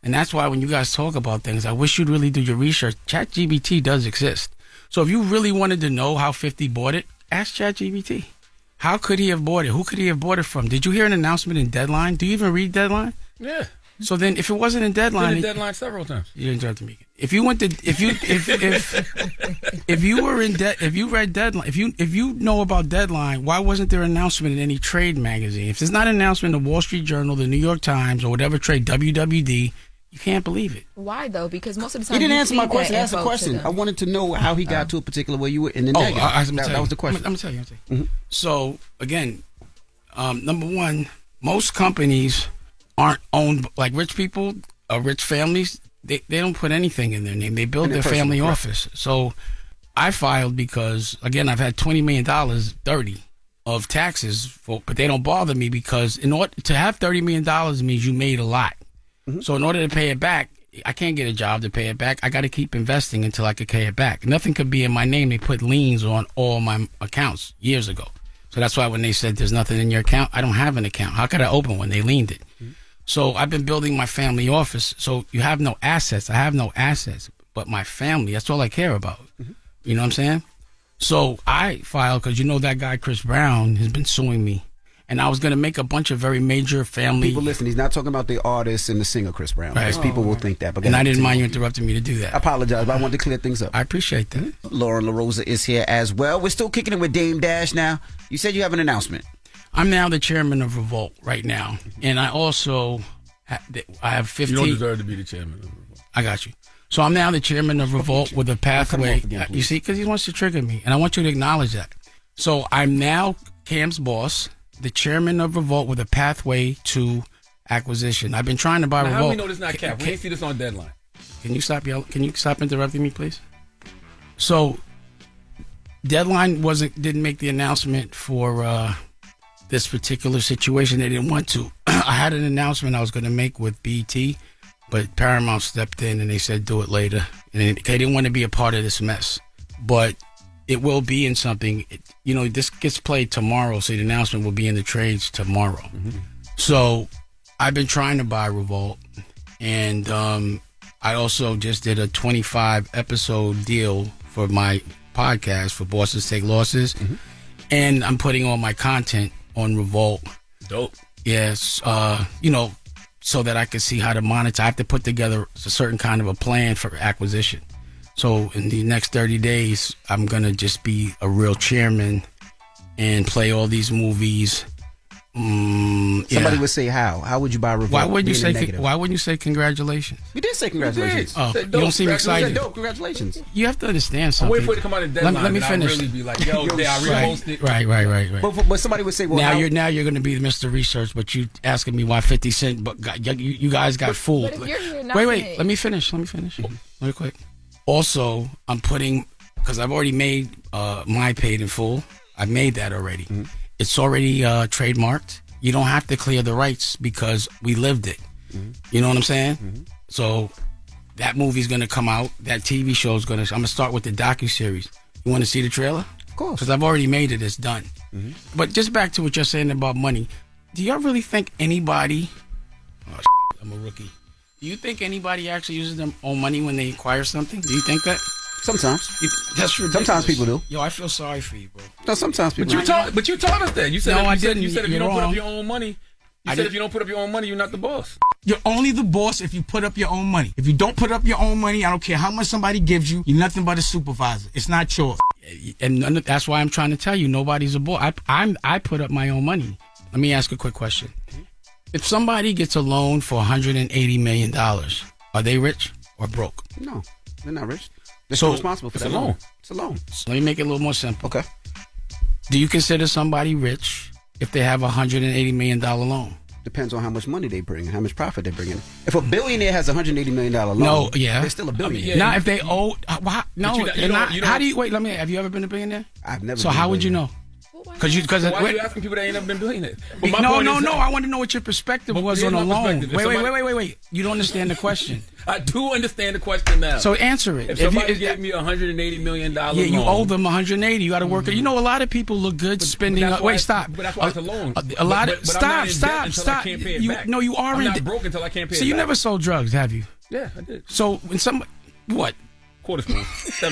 And that's why when you guys talk about things, I wish you'd really do your research. ChatGPT does exist. So if you really wanted to know how 50 bought it, ask ChatGPT. How could he have bought it? Who could he have bought it from? Did you hear an announcement in Deadline? Do you even read Deadline? Yeah. So then, if it wasn't in Deadline, Deadline several times. You interrupted me. If you went to, if you were in if you read Deadline, if you know about Deadline, why wasn't there an announcement in any trade magazine? If there's not an announcement in the Wall Street Journal, the New York Times, or whatever trade, WWD, you can't believe it. Why though? Because most of the time he didn't answer my question. Ask a question. I wanted to know how he got to a particular way you were in the negative. That was the question. I'm gonna tell you. Mm-hmm. So again, number one, most companies aren't owned like rich people or rich families. They don't put anything in their name. They build their family office. So I filed because again I've had $20 million dirty of taxes, but they don't bother me because in order to have $30 million means you made a lot. Mm-hmm. So in order to pay it back, I can't get a job to pay it back. I got to keep investing until I can pay it back. Nothing could be in my name. They put liens on all my accounts years ago. So that's why when they said there's nothing in your account, I don't have an account. How could I open one? They liened it. Mm-hmm. So I've been building my family office. So you have no assets. I have no assets, but my family, that's all I care about. Mm-hmm. You know what I'm saying? So I filed because you know that guy, Chris Brown, has been suing me. and I was going to make a bunch of very major family. People listen. He's not talking about the artist and the singer Chris Brown. Right. Because people will think that. But and I didn't mind you interrupting me to do that. I apologize, but I wanted to clear things up. I appreciate that. Loren LoRosa is here as well. We're still kicking it with Dame Dash now. You said you have an announcement. I'm now the chairman of Revolt right now, and I also I have 15. You don't deserve to be the chairman of Revolt. I got you. So I'm now the chairman of Revolt with a pathway. Again, you see, because he wants to trigger me, and I want you to acknowledge that. So I'm now Cam's boss, the chairman of Revolt with a pathway to acquisition. I've been trying to buy Revolt. How do we know this is not Cap? We ain't see this on Deadline. Can you stop yelling? Can you stop interrupting me, please? So Deadline didn't make the announcement for this particular situation. They didn't want to. I had an announcement I was going to make with BT, but Paramount stepped in and they said do it later. And they didn't want to be a part of this mess. But it will be in something. This gets played tomorrow, so the announcement will be in the trades tomorrow. Mm-hmm. So I've been trying to buy Revolt, and I also just did a 25-episode deal for my podcast for Bosses Take Losses, mm-hmm. and I'm putting all my content on Revolt. Dope. Yes, so that I can see how to monetize. I have to put together a certain kind of a plan for acquisition. So in the next 30 days, I'm going to just be a real chairman and play all these movies. Somebody would say how? How would you buy Revolt? Why wouldn't you say congratulations? You did say congratulations. Oh, you don't seem excited. Dope, congratulations. You have to understand something. I'm waiting for it to come out of Deadline. Let me finish. I'll really be like, yo, I reposted. Right. But somebody would say, well, now you're going to be Mr. Research, but you asking me why 50 Cent, but you guys got fooled. Wait, let me finish. Real quick. Also, I'm putting, because I've already made my Paid in Full. I've made that already. Mm-hmm. It's already trademarked. You don't have to clear the rights because we lived it. Mm-hmm. You know what I'm saying? Mm-hmm. So that movie's going to come out. That TV show's going to... I'm going to start with the docuseries. You want to see the trailer? Of course. Because I've already made it. It's done. Mm-hmm. But just back to what you're saying about money. Do y'all really think anybody... Oh, I'm a rookie. Do you think anybody actually uses their own money when they acquire something? Do you think that? Sometimes. That's ridiculous. Sometimes people do. Yo, I feel sorry for you, bro. No, sometimes people do. But you taught us that. You said, no, I didn't. You said if you don't put up your own money, if you don't put up your own money, you're not the boss. You're only the boss if you put up your own money. If you don't put up your own money, I don't care how much somebody gives you, you're nothing but a supervisor. It's not yours. And that's why I'm trying to tell you, nobody's a boss. I put up my own money. Let me ask a quick question. If somebody gets a loan for $180 million, are they rich or broke? No, they're not rich. They're still responsible for that loan. It's a loan. So let me make it a little more simple. Okay. Do you consider somebody rich if they have a $180 million loan? Depends on how much money they bring and how much profit they bring in. If a billionaire has a $180 million loan, they're still a billionaire. Not if they owe. How do you wait? Have you ever been a billionaire? I've never. So how would you know? Why are you asking people that ain't never been doing it? No. I want to know what your perspective was on a loan. Wait. You don't understand the question. I do understand the question now. So answer it. If somebody gave me $180 million loan. You owe them $180. You got to work it. You know, a lot of people look good spending. Stop. But that's why it's a loan. Stop. You are I'm not broke until I can't pay it. So you never sold drugs, have you? Yeah, I did. So when somebody, what? Quarter spoon.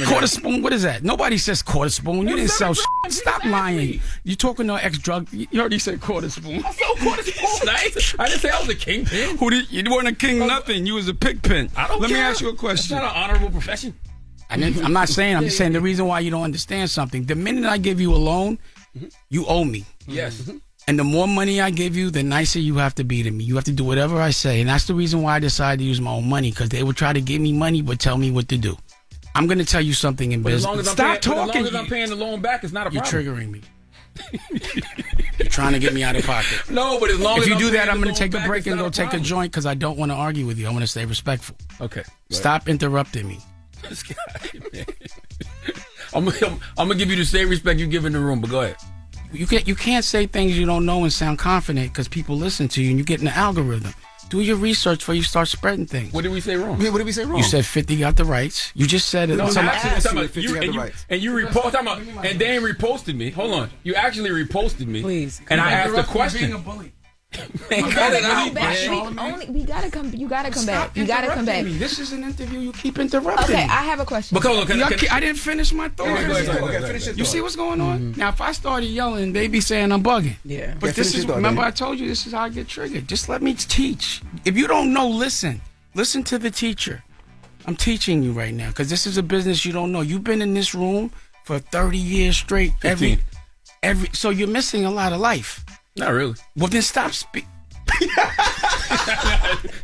Quarter spoon? What is that? Nobody says quarter spoon. You didn't sell shit. Stop lying. You talking to ex-drug. You already said quarter spoon. I sold quarter spoon. I didn't say I was a kingpin. You weren't a king nothing. You was a pigpen. Let me ask you a question. That's not an honorable profession. I'm not saying. I'm just saying the reason why you don't understand something. The minute I give you a loan, you owe me. Yes. Mm-hmm. And the more money I give you, the nicer you have to be to me. You have to do whatever I say. And that's the reason why I decided to use my own money, because they would try to give me money but tell me what to do. I'm going to tell you something in business. Stop talking. As long as I'm paying the loan back, it's not a problem. You're triggering me. You're trying to get me out of pocket. No, but as long as you do that, I'm going to take a break and go take a joint because I don't want to argue with you. I want to stay respectful. Okay. Stop interrupting me. This guy, man. I'm going to give you the same respect you give in the room, but go ahead. You can't say things you don't know and sound confident because people listen to you and you get in the algorithm. Do your research before you start spreading things. What did we say wrong? Yeah, what did we say wrong? You said 50 got the rights. You just said it. No, and you reposted. And Dan reposted me. Hold on. You actually reposted me. Please. And I asked a question. Being a bully. Man, cut it out, man. You gotta come back. You gotta come back. Me. This is an interview. You keep interrupting me. Okay, I have a question. I didn't finish my thought. You see what's going on? Now, if I started yelling, they be saying I'm bugging. Yeah. But this is, remember I told you this is how I get triggered. Just let me teach. If you don't know, listen. Listen to the teacher. I'm teaching you right now because this is a business you don't know. You've been in this room for 30 years straight. 15. So you're missing a lot of life. Not really. Well, then stop speaking.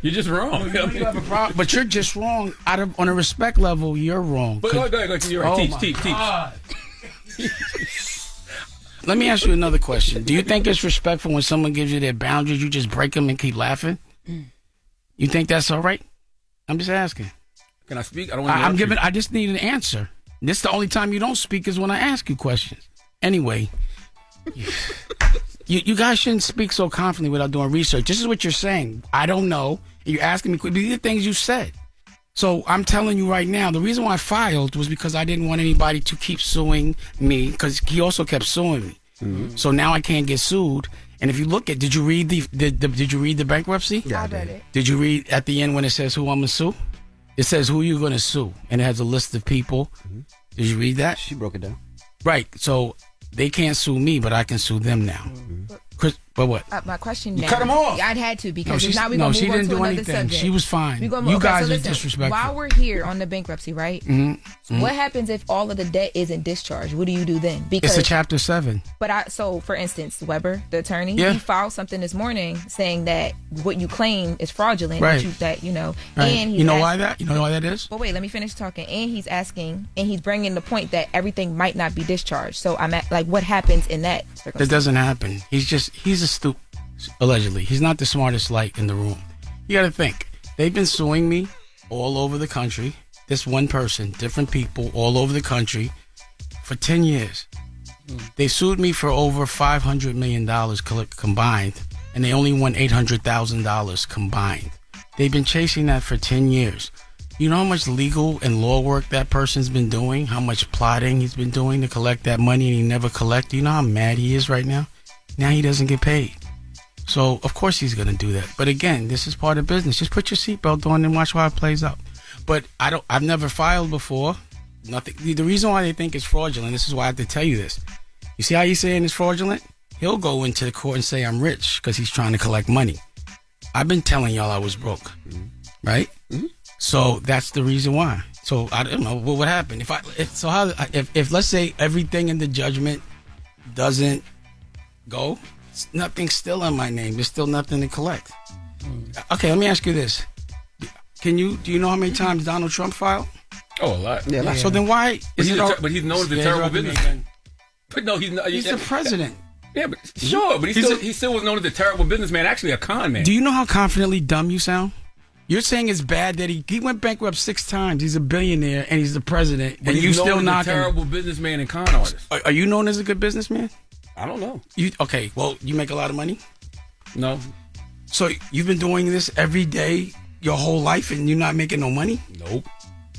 You're just wrong. You have a problem, but you're just wrong. On a respect level, you're wrong. But go ahead. You're right. Teach. Let me ask you another question. Do you think it's respectful when someone gives you their boundaries, you just break them and keep laughing? You think that's all right? I'm just asking. Can I speak? I don't want to. I just need an answer. This the only time you don't speak is when I ask you questions. Anyway, you guys shouldn't speak so confidently without doing research. This is what you're saying. I don't know. And you're asking me. These are things you said. So I'm telling you right now, the reason why I filed was because I didn't want anybody to keep suing me because he also kept suing me. Mm-hmm. So now I can't get sued. And if you look at, did you read the bankruptcy? Yeah, I read it. Did you read at the end when it says who I'm gonna sue? It says who you're gonna sue, and it has a list of people. Mm-hmm. Did you read that? She broke it down. Right. So they can't sue me, but I can sue them now. Mm-hmm. But what? My question you now. cut them off. Yeah, I'd had to because now we're going to move on to another subject. She was fine. You guys are disrespectful. While we're here on the bankruptcy, right? Mm-hmm. What happens if all of the debt isn't discharged? What do you do then? Because it's a Chapter 7. But so for instance, Weber, the attorney, he filed something this morning saying that what you claim is fraudulent. Right. Right. And you know why that? You know why that is? Well, wait, let me finish talking. And he's asking, and he's bringing the point that everything might not be discharged. So I'm at, like, what happens in that circumstance? That doesn't happen. He's a stupid. Allegedly, he's not the smartest light in the room. You got to think. They've been suing me all over the country. This one person, different people all over the country for 10 years. They sued me for over $500 million combined, and they only won $800,000 combined. They've been chasing that for 10 years. You know how much legal and law work that person's been doing? How much plotting he's been doing to collect that money, and he never collected? You know how mad he is right now? Now he doesn't get paid. So, of course he's going to do that. But again, this is part of business. Just put your seatbelt on and watch how it plays out. But I've never filed before. Nothing. The reason why they think it's fraudulent, this is why I have to tell you this. You see how he's saying it's fraudulent? He'll go into the court and say I'm rich because he's trying to collect money. I've been telling y'all I was broke. Right? Mm-hmm. So that's the reason why. So I don't know what would happen. If let's say everything in the judgment doesn't go, nothing's still in my name. There's still nothing to collect. Okay, let me ask you this. Do you know how many times Donald Trump filed? Oh, a lot. Yeah. So then why but he's known as a terrible businessman. But no, he's not. He's the president. Yeah, but sure, but he still was known as a terrible businessman, actually a con man. Do you know how confidently dumb you sound? You're saying it's bad that he went bankrupt 6 times. He's a billionaire and he's the president. But and he's you still known as a terrible businessman and con artist. Are you known as a good businessman? I don't know. Okay, well, you make a lot of money? No. So you've been doing this every day your whole life and you're not making no money? Nope.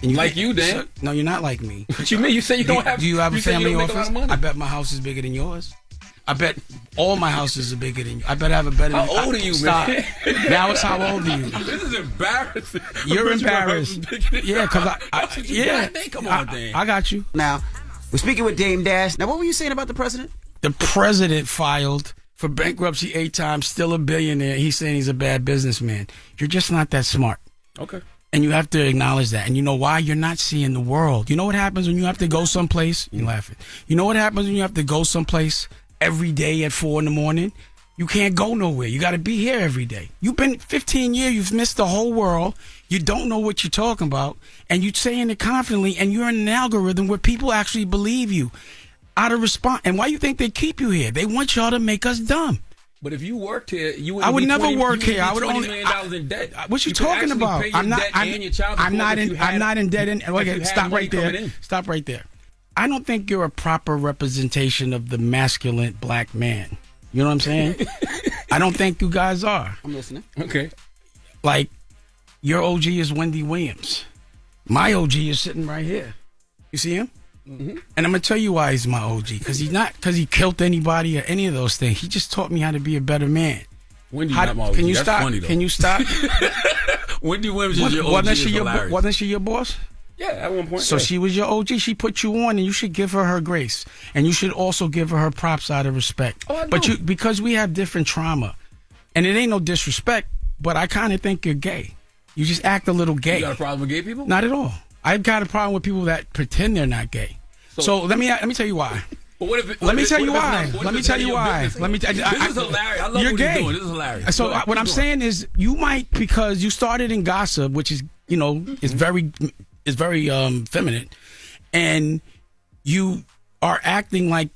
And you, Dan. No, you're not like me. What you mean? You say you don't have... Do you have a family office? I bet my house is bigger than yours. I bet all my houses are bigger than you. I bet I have a better... How old are you, man? Now it's how old are you? This is embarrassing. You're embarrassed. Yeah, because Come on, Dan. I got you. Now, we're speaking with Dame Dash. Now, what were you saying about the president? The president filed for bankruptcy 8 times, still a billionaire. He's saying he's a bad businessman. You're just not that smart. Okay. And you have to acknowledge that. And you know why? You're not seeing the world. You know what happens when you have to go someplace? You're laughing. You know what happens when you have to go someplace every day at 4 a.m? You can't go nowhere. You got to be here every day. You've been 15 years. You've missed the whole world. You don't know what you're talking about. And you're saying it confidently. And you're in an algorithm where people actually believe you. Out of response. And why you think they keep you here? They want y'all to make us dumb. But if you worked here, you would. I would never work here. I would $20 only million in debt. What you talking about? I'm not in debt. Okay, stop right there. Stop right there. I don't think you're a proper representation of the masculine black man. You know what I'm saying? I don't think you guys are. I'm listening. Okay. Like your OG is Wendy Williams. My OG is sitting right here. You see him? Mm-hmm. And I'm gonna tell you why he's my OG. Because he killed anybody or any of those things. He just taught me how to be a better man. Wendy not my OG. Can you That's stop? funny, though. Can you stop? Wendy Williams is your OG. Wasn't she your boss? Yeah, at one point. So she was your OG. She put you on, and you should give her grace, and you should also give her props out of respect. Oh, I but do. because we have different trauma, and it ain't no disrespect, but I kind of think you're gay. You just act a little gay. You got a problem with gay people? Not at all. I've got a problem with people that pretend they're not gay. So let me tell you why. But what if Let me tell you why. Let me tell you why. This is hilarious. I love you're what gay. you're doing. This is hilarious. So what I'm saying is, you might, because you started in gossip, which is is very feminine, and you are acting like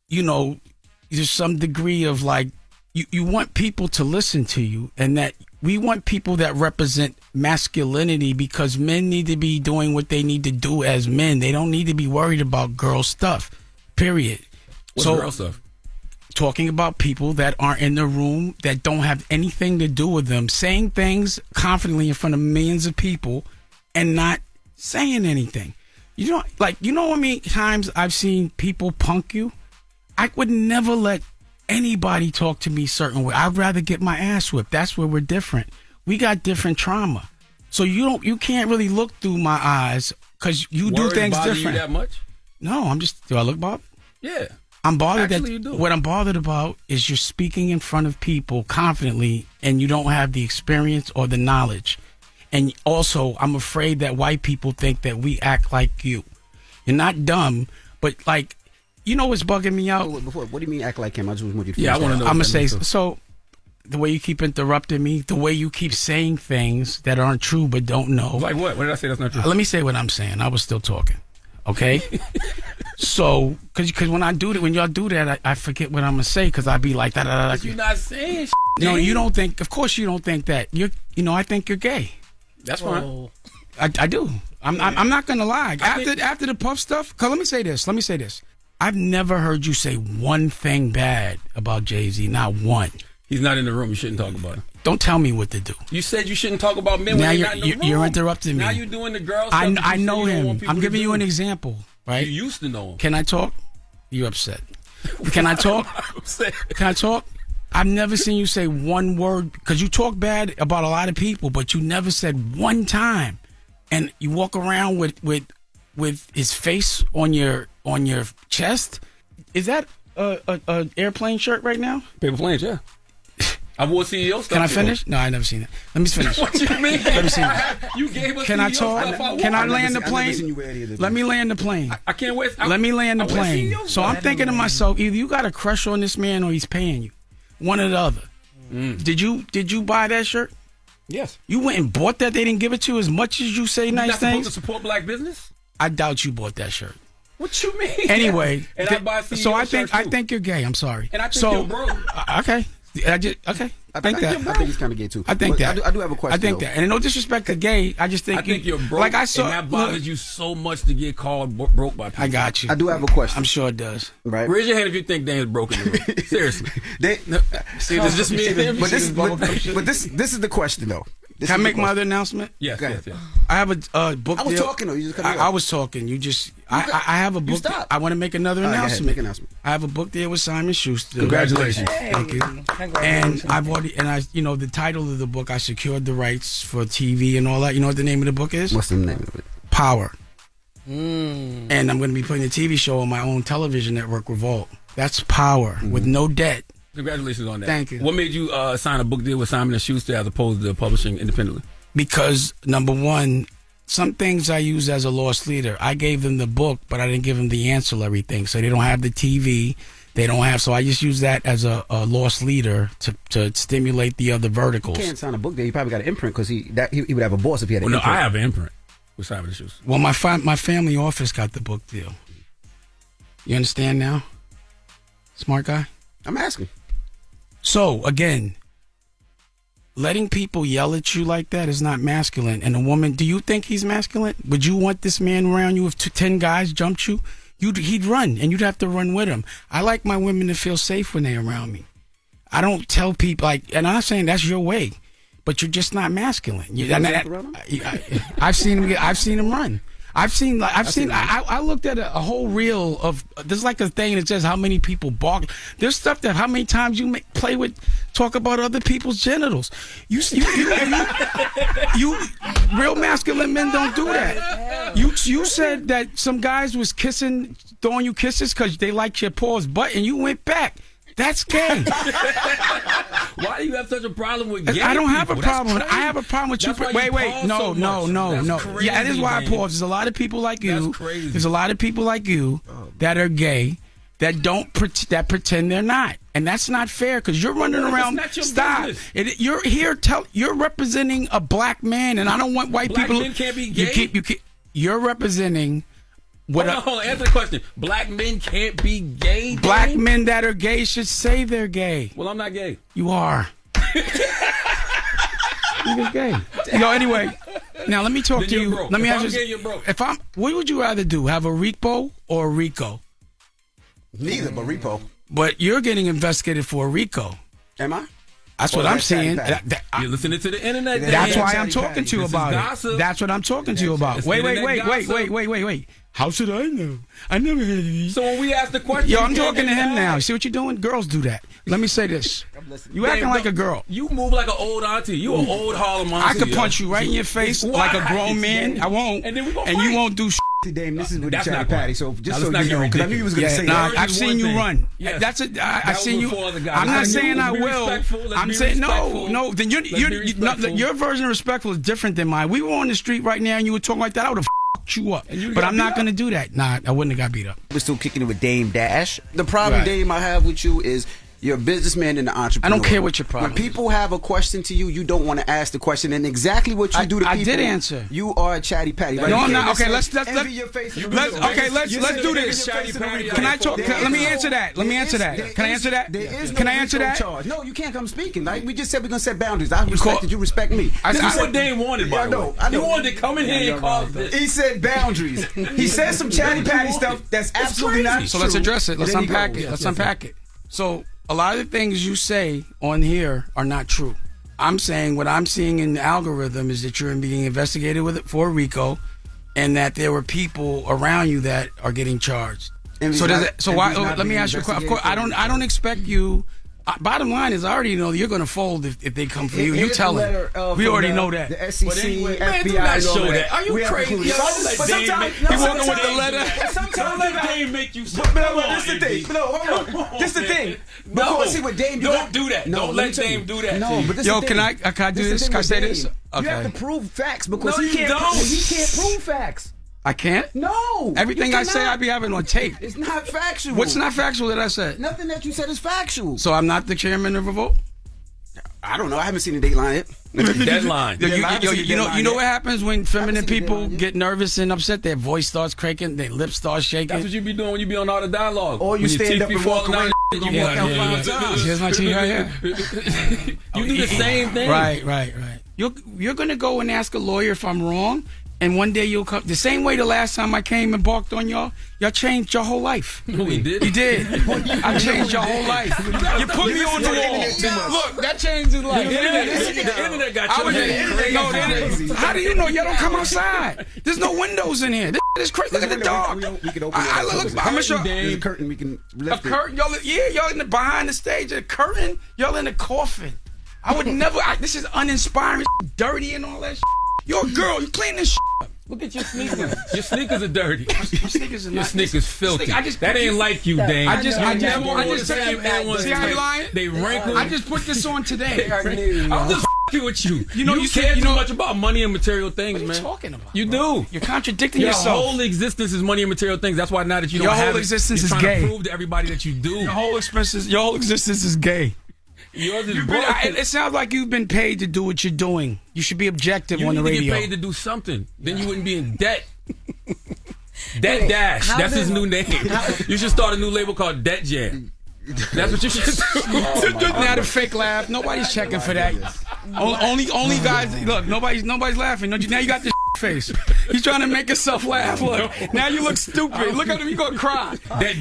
there's some degree of like you want people to listen to you, and that we want people that represent masculinity, because men need to be doing what they need to do as men. They don't need to be worried about girl stuff. Period. What's girl stuff? Talking about people that aren't in the room, that don't have anything to do with them, saying things confidently in front of millions of people and not saying anything. You know how many times I've seen people punk you? I would never let anybody talk to me a certain way. I'd rather get my ass whipped. That's where we're different. We got different trauma. So you can't really look through my eyes, because you do things different. You that much? No, do I look bothered? Yeah. I'm bothered Actually, you do. What I'm bothered about is you're speaking in front of people confidently, and you don't have the experience or the knowledge. And also, I'm afraid that white people think that we act like you. You're not dumb, but like, what's bugging me out? What do you mean act like him? I just want you to I want to know. I'm going to say, so the way you keep interrupting me, the way you keep saying things that aren't true but don't know. Like what? What did I say that's not true? Let me say what I'm saying. I was still talking. Okay? So, because when y'all do that, I forget what I'm going to say, because I be like, da. You're not saying No, you don't think, of course you don't think that. I think you're gay. That's fine. I do. I'm not going to lie. After the Puff stuff, because let me say this. I've never heard you say one thing bad about Jay-Z, not one. He's not in the room. You shouldn't talk about him. Don't tell me what to do. You said you shouldn't talk about men when they're not in the room. You're interrupting me. Now you're doing the girl stuff. I know him. I'm giving you an example, right? You used to know him. Can I talk? You're upset. Can I talk? Can I talk? I've never seen you say one word, because you talk bad about a lot of people, but you never said one time. And you walk around with his face on your chest. Is that a airplane shirt right now? Paper planes, yeah. I wore CEO stuff. Can I finish? No, I never seen it. Let me finish. What you mean? Let me see. You gave us Can CEO I talk? stuff. Can I land the plane? Let me land the plane. I can't wait. Let me land the plane. So I'm thinking to myself, either you got a crush on this man or he's paying you. One or the other. Did you buy that shirt? Yes. You went and bought that? They didn't give it to you as much as you say nice You're not things? supposed to support black business? I doubt you bought that shirt. What you mean? Anyway, and I buy CEO so I shirts think you're gay. I'm sorry. And I think you're broke. Okay. I think that. I think he's kind of gay too. I think that. I do have a question. I think that. And no disrespect to gay, I just think I think you're broke. Like I saw, and that bothers you so much to get called broke by people. I got you. I do have a question. I'm sure it does. Right. Raise your hand if you think Dan's broken. Seriously. See, it's just me and him. But this is the question though. Can I make my other announcement? Yes. I have a book deal. I was talking though. You just cut me off. I was talking. You just. I have a book. I want to make another announcement. Make an announcement. I have a book deal with Simon Schuster. Congratulations. Thank you. And I've already, the title of the book, I secured the rights for TV and all that. You know what the name of the book is? What's the name of it? Power. And I'm going to be putting a TV show on my own television network, Revolt. That's Power with no debt. Congratulations on that. Thank you. What made you sign a book deal with Simon & Schuster as opposed to publishing independently? Because, number one, some things I use as a lost leader. I gave them the book, but I didn't give them the ancillary thing. So they don't have the TV. They don't have. So I just use that as a lost leader to stimulate the other verticals. You can't sign a book deal. You probably got an imprint, because he would have a boss if he had an imprint. No, I have an imprint with Simon & Schuster. Well, my family office got the book deal. You understand now? Smart guy? I'm asking. So, again, letting people yell at you like that is not masculine. And a woman, do you think he's masculine? Would you want this man around you if 10 guys jumped you? He'd run, and you'd have to run with him. I like my women to feel safe when they're around me. I don't tell people, and I'm not saying that's your way, but you're just not masculine. I've seen him run. I looked at a whole reel of, there's like a thing that says how many people bark. There's stuff that how many times you talk about other people's genitals. You real masculine men don't do that. You said that some guys was throwing you kisses because they liked your paws butt, and you went back. That's gay. Why do you have such a problem with gay I don't have a people? problem. I have a problem with you. Wait. No. Crazy, yeah, that is why I pause. There's a lot of people like you. There's a lot of people like you that are gay that that pretend they're not, and that's not fair because you're running around. Stop. You're here. You're representing a black man, and I don't want white people. Black men can't be gay. You're representing. Hold on, answer the question. Black men can't be gay? Black men that are gay should say they're gay. Well, I'm not gay. You are. You're gay. Anyway, now let me talk to you. Broke. Let me if ask I'm you. Gay, you're broke. What would you rather do? Have a repo or a RICO? Neither, but repo. But you're getting investigated for a RICO. Am I? That's what I'm saying. You're listening to the internet. That's why I'm talking to you about it. That's what I'm talking to you about. Wait. How should I know? I never heard of these. So when we ask the question, yo, I'm talking to him now. See what you're doing? Girls do that. Let me say this. You acting like a girl. You move like an old auntie. You an old Harlem auntie. I could punch you right in your face like a grown man. I won't. And you won't do shit. Dame, this is with the Chatty Patty. So just so you know, because I knew you was going to say that. I've seen you run. I've seen you. I'm not saying I will. I'm saying no. Then your version of respectful is different than mine. We were on the street right now, and you were talking like that. I would have you up, but I'm not going to do that. Nah, I wouldn't have got beat up. We're still kicking it with Dame Dash. The problem, Dame, I have with you is you're a businessman and an entrepreneur. I don't care what your problem is. When people have a question to you, you don't want to ask the question, and exactly what you do to people. I did answer. You are a chatty patty. Right? No, I'm not. Okay, let's do this. Can I talk? Let me answer that. Can I answer that? No, you can't come speaking. Like we just said, we're gonna set boundaries. I respect you respect me. This is what Dame wanted. By the way, he wanted to come in here and call this. He said boundaries. He said some chatty patty stuff that's absolutely not true. So let's address it. Let's unpack it. So. A lot of the things you say on here are not true. I'm saying what I'm seeing in the algorithm is that you're being investigated for RICO, and that there were people around you that are getting charged. Let me ask you a question. Of course, I don't expect you. Bottom line is, I already know you're going to fold if they come for you. You tell them. We already know that. The SEC, FBI, man, do not show that. Are you crazy? He walking with the letter. Sometimes let Dame make you. But this is the thing. No, hold on. This is the thing. Because see what Dame do. Don't do that. Don't let Dame do that. No, but this is the thing. Can I do this? Can I say this? You have to prove facts because he can't prove facts. I can't? No. Everything I say, I be having on tape. It's not factual. What's not factual that I said? Nothing that you said is factual. So I'm not the chairman of Revolt? I don't know. I haven't seen the Dateline yet. Deadline. You know what happens when feminine people get nervous and upset? Their voice starts cracking, their lips start shaking. That's what you be doing when you be on All the Dialogue. Or you stand up and walk away. Here's my teeth right here. You do the same thing. Right. You're going to go and ask a lawyer if I'm wrong. And one day you'll come the same way the last time I came and barked on y'all. Y'all changed your whole life. No, we did. You did. I changed your whole life. You put me on the wall. Look, that changed his life. The internet got your head. How do you know y'all don't come outside? There's no windows in here. This is crazy. Look at the dog. We can open it. I'm sure. There's a curtain. We can lift a curtain. Y'all in the behind the stage. A curtain. Y'all in the coffin. I would never. This is uninspiring. Dirty and all that. You're a girl. You clean this up. Look at your sneakers. Your sneakers are dirty. Your sneakers are Your sneakers filthy. That ain't like you, Dame. I just see how you lying? They wrinkled. I just put this on today. I'm just f***ing with you. You care too much about money and material things, man. What are you talking about? You do. You're contradicting yourself. Your whole existence is money and material things. That's why now that you don't have it, your whole existence is gay. You're trying to prove to everybody that you do. Your whole existence is gay. Yours is it sounds like you've been paid to do what you're doing. You should be objective on the radio. You need to get paid to do something. Then you wouldn't be in debt. Debt Dash. That's his new name. You should start a new label called Debt Jam. That's what you should do. Now the fake laugh. Nobody's checking for that. Only guys. Look, nobody's laughing. Now you got this face. He's trying to make himself laugh. Look, now you look stupid. Look at him. You gonna cry.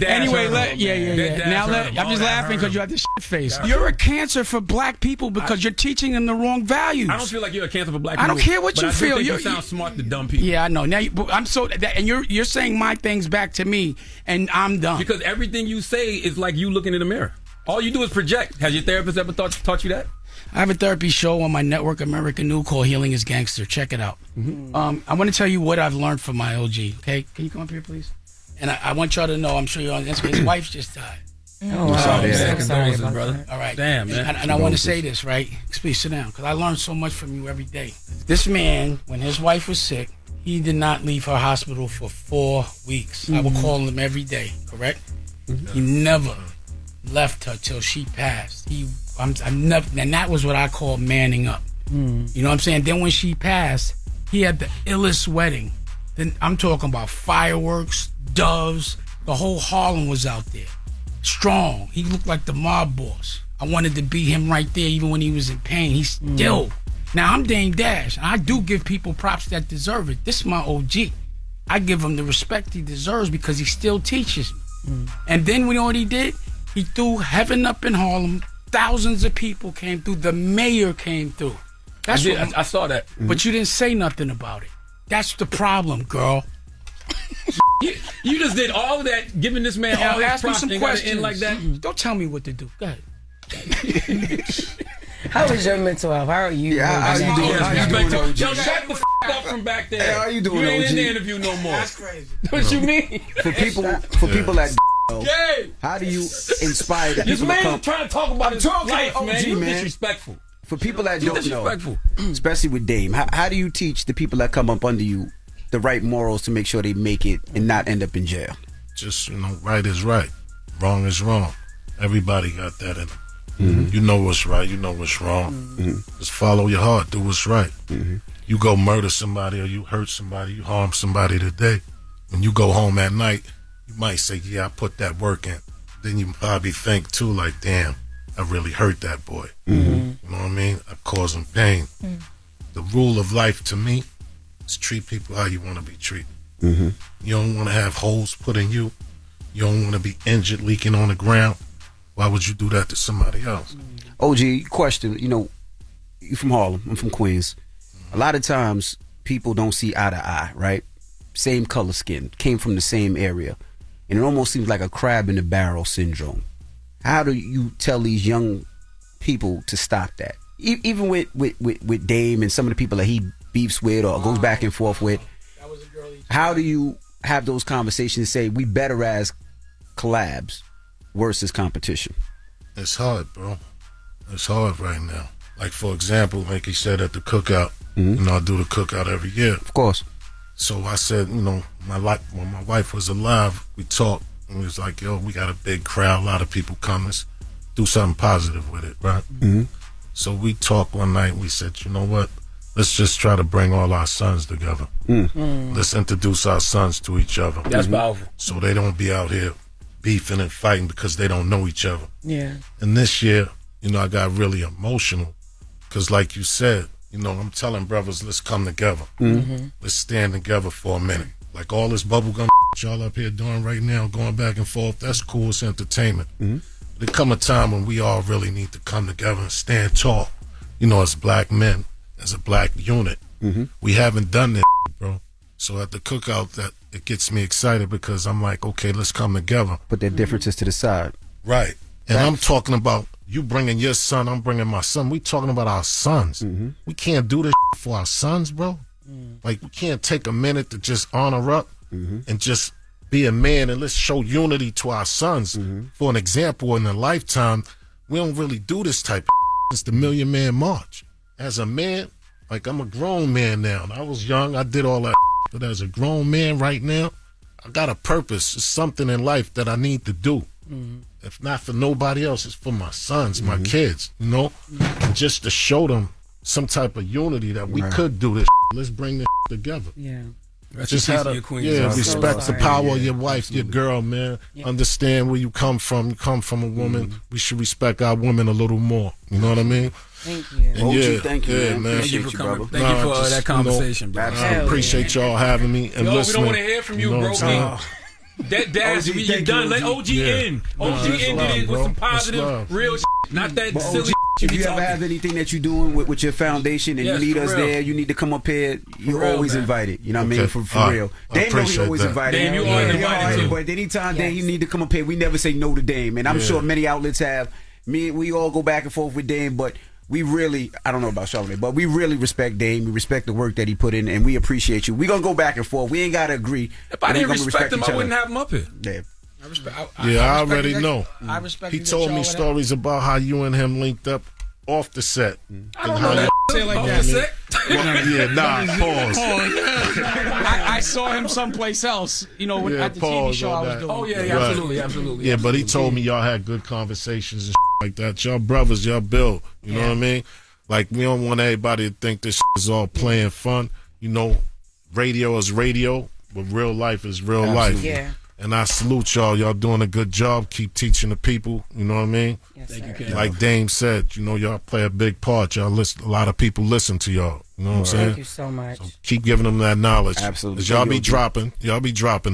Anyway, I'm just laughing because you have this shit face. You're a cancer for black people because you're teaching them the wrong values. I don't feel like you're a cancer for black people. I don't care what you feel. You sound smart to dumb people. Yeah, I know. Now I'm so, and you're saying my things back to me, and I'm dumb because everything you say is like you looking in the mirror. All you do is project. Has your therapist ever taught you that? I have a therapy show on my network, American New, called Healing is Gangster. Check it out. I want to tell you what I've learned from my OG. Okay, can you come up here, please? And I want y'all to know. I'm sure you're on this. His wife just died. Oh, wow. Sorry, brother. All right. Damn, man. And I want to say this, right? Please sit down, because I learn so much from you every day. This man, when his wife was sick, he did not leave her hospital for 4 weeks. I would call him every day, correct? He never left her till she passed. And that was what I call manning up. You know what I'm saying? Then when she passed, he had the illest wedding. Then I'm talking about fireworks, doves. The whole Harlem was out there. Strong. He looked like the mob boss. I wanted to be him right there even when he was in pain. He's still. Now, I'm Dame Dash. And I do give people props that deserve it. This is my OG. I give him the respect he deserves because he still teaches me. And then you know what he did? He threw Heaven Up in Harlem. Thousands of people came through. The mayor came through. I saw that. But you didn't say nothing about it. That's the problem, girl. You just did all of that, giving this man all his props and got it in like that. Don't tell me what to do. Go ahead. How is your mental health? How are you? How you doing? Yo, shut the up from back there. Hey, how you doing, You ain't OG? in the interview no more. That's crazy. What you mean? For people that how do you inspire the This people to man come? trying to talk about his life, OG, man. You man. disrespectful. For people that don't know, disrespectful. especially with Dame, how do you teach the people that come up under you the right morals to make sure they make it and not end up in jail? Just, right is right, wrong is wrong. Everybody got that in them. You know what's right, you know what's wrong. Just follow your heart, do what's right. You go murder somebody or you hurt somebody, you harm somebody today. When you go home at night, you might say, yeah, I put that work in. Then you probably think too, like, damn, I really hurt that boy. You know what I mean? I caused him pain. The rule of life to me is treat people how you want to be treated. You don't want to have holes put in you. You don't want to be injured, leaking on the ground. Why would you do that to somebody else? OG, question, you from Harlem, I'm from Queens. A lot of times people don't see eye to eye, right? Same color skin, came from the same area. And it almost seems like a crab in the barrel syndrome. How do you tell these young people to stop that? Even with Dame and some of the people that he beefs with or goes back and forth with. How do you have those conversations and say we better as collabs versus competition? It's hard, bro. It's hard right now. Like, for example, like he said at the cookout, I do the cookout every year. Of course. So I said, when my wife was alive, we talked, and we was like, yo, we got a big crowd, a lot of people come, let's do something positive with it, right? So we talked one night, and we said, you know what? Let's just try to bring all our sons together. Let's introduce our sons to each other. That's powerful. So they don't be out here beefing and fighting because they don't know each other. Yeah. And this year, I got really emotional because, like you said, I'm telling brothers, let's come together. Let's stand together for a minute. Like all this bubblegum y'all up here doing right now, going back and forth, that's cool, it's entertainment. There come a time when we all really need to come together and stand tall, as black men, as a black unit. We haven't done that, bro. So at the cookout, that it gets me excited because I'm like, okay, let's come together. Put their differences to the side. Right. And I'm talking about you bringing your son, I'm bringing my son. We talking about our sons. We can't do this for our sons, bro. Like, we can't take a minute to just honor up and just be a man and let's show unity to our sons. For an example, in a lifetime, we don't really do this type of It's the Million Man March. As a man, like, I'm a grown man now. I was young, I did all that, but as a grown man right now, I got a purpose. It's something in life that I need to do. If not for nobody else, it's for my sons, my kids, and just to show them some type of unity that we could do this. Let's bring this together. Yeah. Just have respect the power of your wife, your girl, man. Understand where you come from. You come from a woman. We should respect our women a little more. You know what I mean? Thank you. And OG, thank you, man. Thank you for coming. Thank you for that conversation, bro. I appreciate y'all having me and Yo, listening. we don't want to hear from you, bro. That dash, you done. Let OG in. OG ended it with some positive, real shit. Not that silly shit. If you ever have anything that you're doing with your foundation and you need us there, you need to come up here, you're always invited. You know what I mean? For real. Dame know he always invited. Dame, you always invited. But anytime Dame, you need to come up here. We never say no to Dame. And I'm sure many outlets have. We all go back and forth with Dame, but we really, I don't know about Charlamagne, but we really respect Dame. We respect the work that he put in, and we appreciate you. We're going to go back and forth. We ain't got to agree. If I didn't respect him, I wouldn't have him up here. Yeah. I already know. I respect he told me stories about how you and him linked up off the set. I don't know that. Say like that. Pause. I saw him someplace else, at the TV show I was doing. Oh, yeah, absolutely. Yeah, but he told me y'all had good conversations and like that. Y'all brothers, y'all build. You know what I mean? Like, we don't want everybody to think this is all playing fun. Radio is radio, but real life is real life. Yeah. And I salute y'all. Y'all doing a good job. Keep teaching the people. You know what I mean? Yes, Thank you, Ken. Like Dame said, y'all play a big part. Y'all listen. A lot of people listen to y'all. You know what I'm saying? Thank you so much. So keep giving them that knowledge. Absolutely. 'Cause y'all be dropping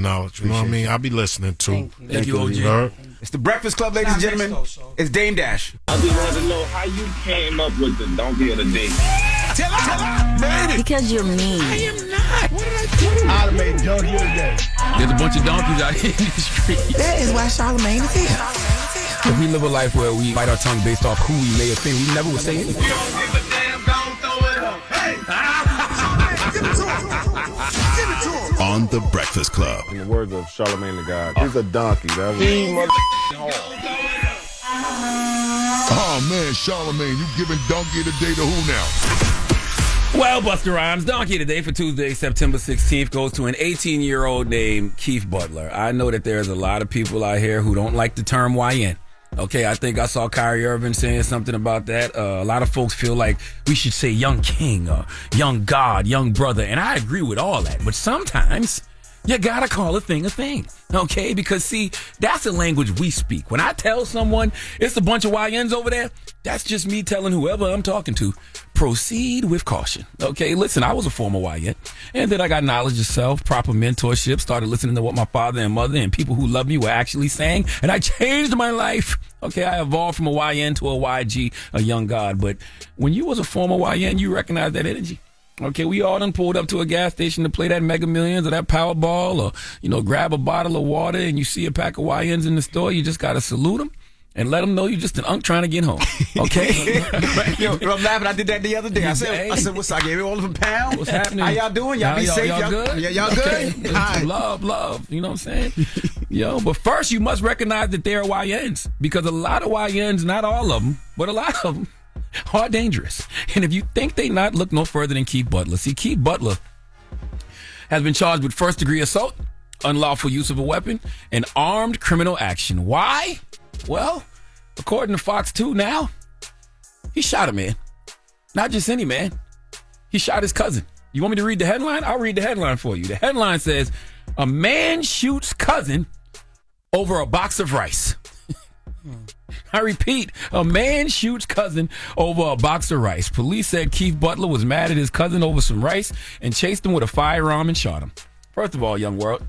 knowledge. You know what I mean? I be listening too. Thank you, OG. Heard? It's the Breakfast Club, ladies and gentlemen. It's Dame Dash. I just want to know how you came up with the donkey of the day. Tell her. Because you're mean. I am not. What did I do? I made donkey of the day. There's a bunch of donkeys out here in the street. That is why Charlamagne is here. If we live a life where we bite our tongue based off who we may offend, we never would say anything. You don't give a damn, don't throw it up. Hey! Give it to him. Give it to him. On the Breakfast Club. In the words of Charlamagne the God, he's a donkey. That was Oh man, Charlamagne, you giving donkey today to who now? Well, Busta Rhymes, donkey today for Tuesday, September 16th goes to an 18-year-old named Keith Butler. I know that there's a lot of people out here who don't like the term YN. Okay, I think I saw Kyrie Irving saying something about that. A lot of folks feel like we should say young king or young God, young brother, and I agree with all that. But sometimes you gotta call a thing, okay? Because see, that's the language we speak. When I tell someone it's a bunch of YNs over there, that's just me telling whoever I'm talking to, proceed with caution. Okay, listen, I was a former YN, and then I got knowledge of self, proper mentorship, started listening to what my father and mother and people who love me were actually saying, and I changed my life. Okay, I evolved from a YN to a YG, a young God. But when you was a former YN, you recognize that energy. Okay, we all done pulled up to a gas station to play that Mega Millions or that Powerball or, grab a bottle of water and you see a pack of YNs in the store, you just got to salute them and let them know you're just an unk trying to get home. Okay? Yo, I'm laughing. I did that the other day. I said, what's up? I gave you all of a pound. What's happening? How y'all doing? Y'all be safe? Y'all good? Yeah, y'all Okay. good? Right. Love. You know what I'm saying? But first you must recognize that there are YNs because a lot of YNs, not all of them, but a lot of them, are dangerous. And if you think they not, look no further than Keith Butler. See, Keith Butler has been charged with first-degree assault, unlawful use of a weapon, and armed criminal action. Why? Well, according to Fox 2 now, he shot a man. Not just any man. He shot his cousin. You want me to read the headline? I'll read the headline for you. The headline says, a man shoots cousin over a box of rice. I repeat, a man shoots cousin over a box of rice. Police said Keith Butler was mad at his cousin over some rice and chased him with a firearm and shot him. First of all, young world,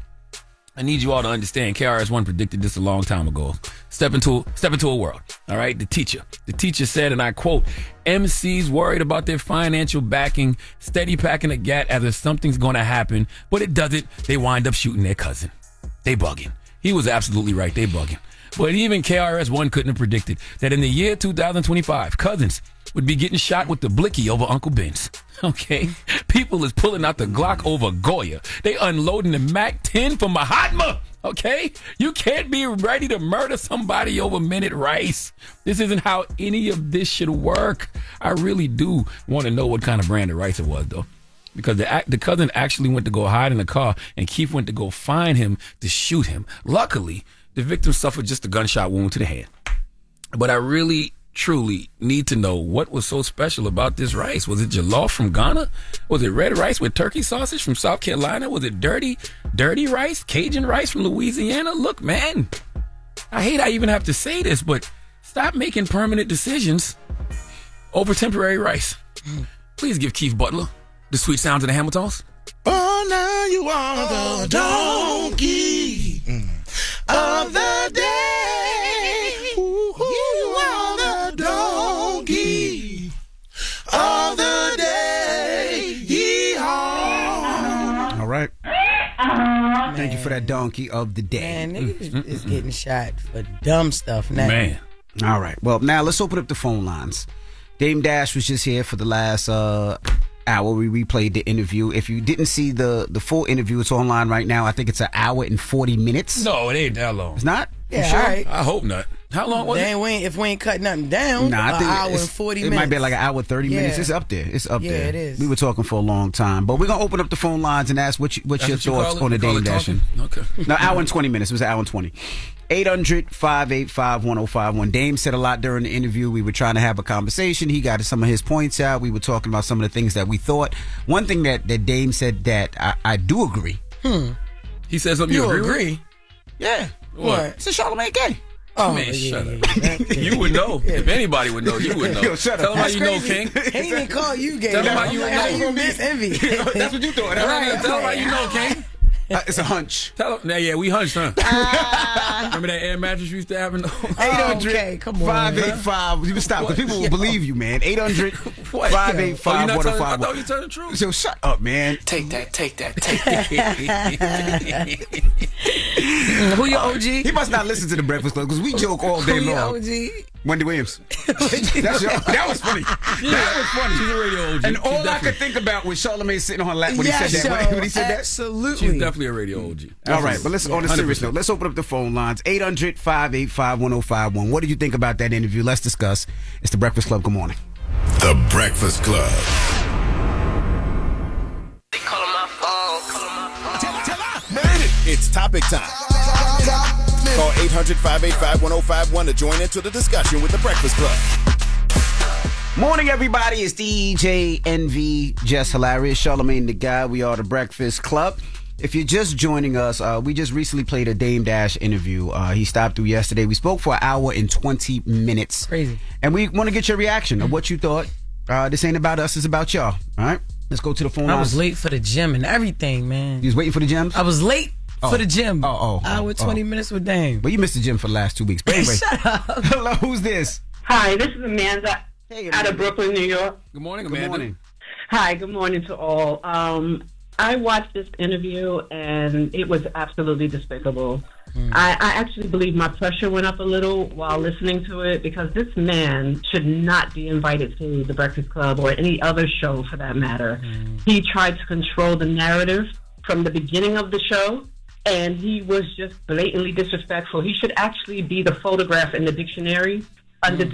I need you all to understand KRS-One predicted this a long time ago. Step into a world. All right. The teacher said, and I quote, MCs worried about their financial backing, steady packing a gat as if something's going to happen, but it doesn't. They wind up shooting their cousin. They bugging. He was absolutely right. They bugging. But even KRS-One couldn't have predicted that in the year 2025, cousins would be getting shot with the blicky over Uncle Ben's. Okay? People is pulling out the Glock over Goya. They unloading the MAC-10 for Mahatma. Okay? You can't be ready to murder somebody over minute rice. This isn't how any of this should work. I really do want to know what kind of brand of rice it was, though. Because the cousin actually went to go hide in the car, and Keith went to go find him to shoot him. Luckily, the victim suffered just a gunshot wound to the head. But I really, truly need to know what was so special about this rice. Was it jollof from Ghana? Was it red rice with turkey sausage from South Carolina? Was it dirty rice, Cajun rice from Louisiana? Look, man, I hate I even have to say this, but stop making permanent decisions over temporary rice. Please give Keith Butler the sweet sounds of the Hamiltons. Oh, now you are the donkey of the day. You are the donkey of the day. Yeehaw. All right. Thank you for that donkey of the day. Man, niggas is getting shot for dumb stuff now. Man. All right. Well, now let's open up the phone lines. Dame Dash was just here for the last hour. We replayed the interview. If you didn't see the full interview, it's online right now. I think it's an hour and 40 minutes. No, it ain't that long. It's not? Yeah, sure? all right. I hope not. How long was it? If we ain't cut nothing down, Nah, I think an hour and 40 minutes. It might be like an hour 30 minutes. It's up there. It's up there. Yeah, it is. We were talking for a long time. But we're going to open up the phone lines and ask what's your thoughts on the Dame Dashing. Okay. No, hour and 20 minutes. It was an hour and 20. 800-585-1051. Dame said a lot during the interview. We were trying to have a conversation. He got some of his points out. We were talking about some of the things that we thought. One thing that Dame said that I do agree. He said something you agree with? Yeah. What? He said Charlamagne gay. Oh, man, shut up. You would know. If anybody would know, you would know. Yo, shut Tell up. him how That's you know, crazy. King. He didn't call you gay. Tell him how I'm you like, know. how you miss envy. That's what you thought. Right. Tell him how you know, King. It's a hunch. Tell him. Yeah, we hunched, huh? Remember that air mattress you used to have in the 800 okay, come on, 585. You can stop because people will believe you, man. 800 585 I thought you 1051. told the truth. So shut up, man. Take that. Who your OG? He must not listen to the Breakfast Club because we joke all day Who your long. OG? Wendy Williams. That was funny. That was funny. She's a radio OG. And all I could think about was Charlamagne sitting on her lap when he said that. When he said that. Absolutely. She's definitely a radio OG. All right, but let's on a serious note. Let's open up the phone lines. 800-585-1051. What did you think about that interview? Let's discuss. It's the Breakfast Club. Good morning. The Breakfast Club. It's topic time. Call 800-585-1051 to join into the discussion with the Breakfast Club. Morning, everybody. It's DJ NV, Jess Hilarious, Charlamagne the Guy. We are the Breakfast Club. If you're just joining us, we just recently played a Dame Dash interview. He stopped through yesterday. We spoke for an hour and 20 minutes. Crazy. And we want to get your reaction of what you thought. This ain't about us, it's about y'all. All right? Let's go to the phone lines. I was late for the gym and everything, man. You was waiting for the gym? I was late for the gym. Hour 20 minutes. minutes with Dame. But you missed the gym for the last 2 weeks. But anyway. Shut up. Hello, who's this? Hi, this is Amanda, out of Brooklyn, New York. Good morning, Amanda. Good morning. Hi, good morning to all. I watched this interview, and it was absolutely despicable. I actually believe my pressure went up a little while listening to it because this man should not be invited to the Breakfast Club or any other show for that matter. He tried to control the narrative from the beginning of the show, and he was just blatantly disrespectful. He should actually be the photograph in the dictionary under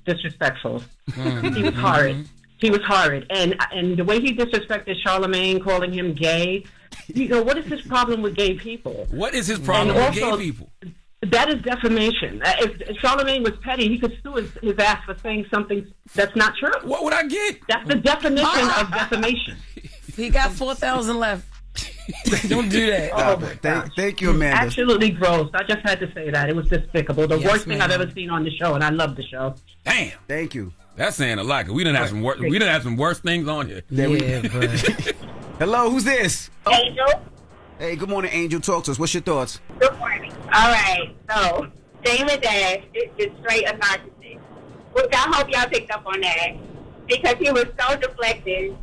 disrespectful. He was horrid. He was horrid. And the way he disrespected Charlamagne, calling him gay, you know, what is his problem with gay people? What is his problem with gay people? That is defamation. If Charlamagne was petty, he could sue his ass for saying something that's not true. What would I get? That's the definition of defamation. He got 4,000 left. Don't do that. Oh, thank you, Amanda. Absolutely gross. I just had to say that. It was despicable. The worst thing I've ever seen on the show, and I love the show. Damn. Thank you. That's saying a lot. We didn't have some worse things on here. Hello, who's this? Angel. Hey, good morning, Angel. Talk to us. What's your thoughts? Good morning. All right. So, Dame Dash is straight a narcissist. Which I hope y'all picked up on that because he was so deflective.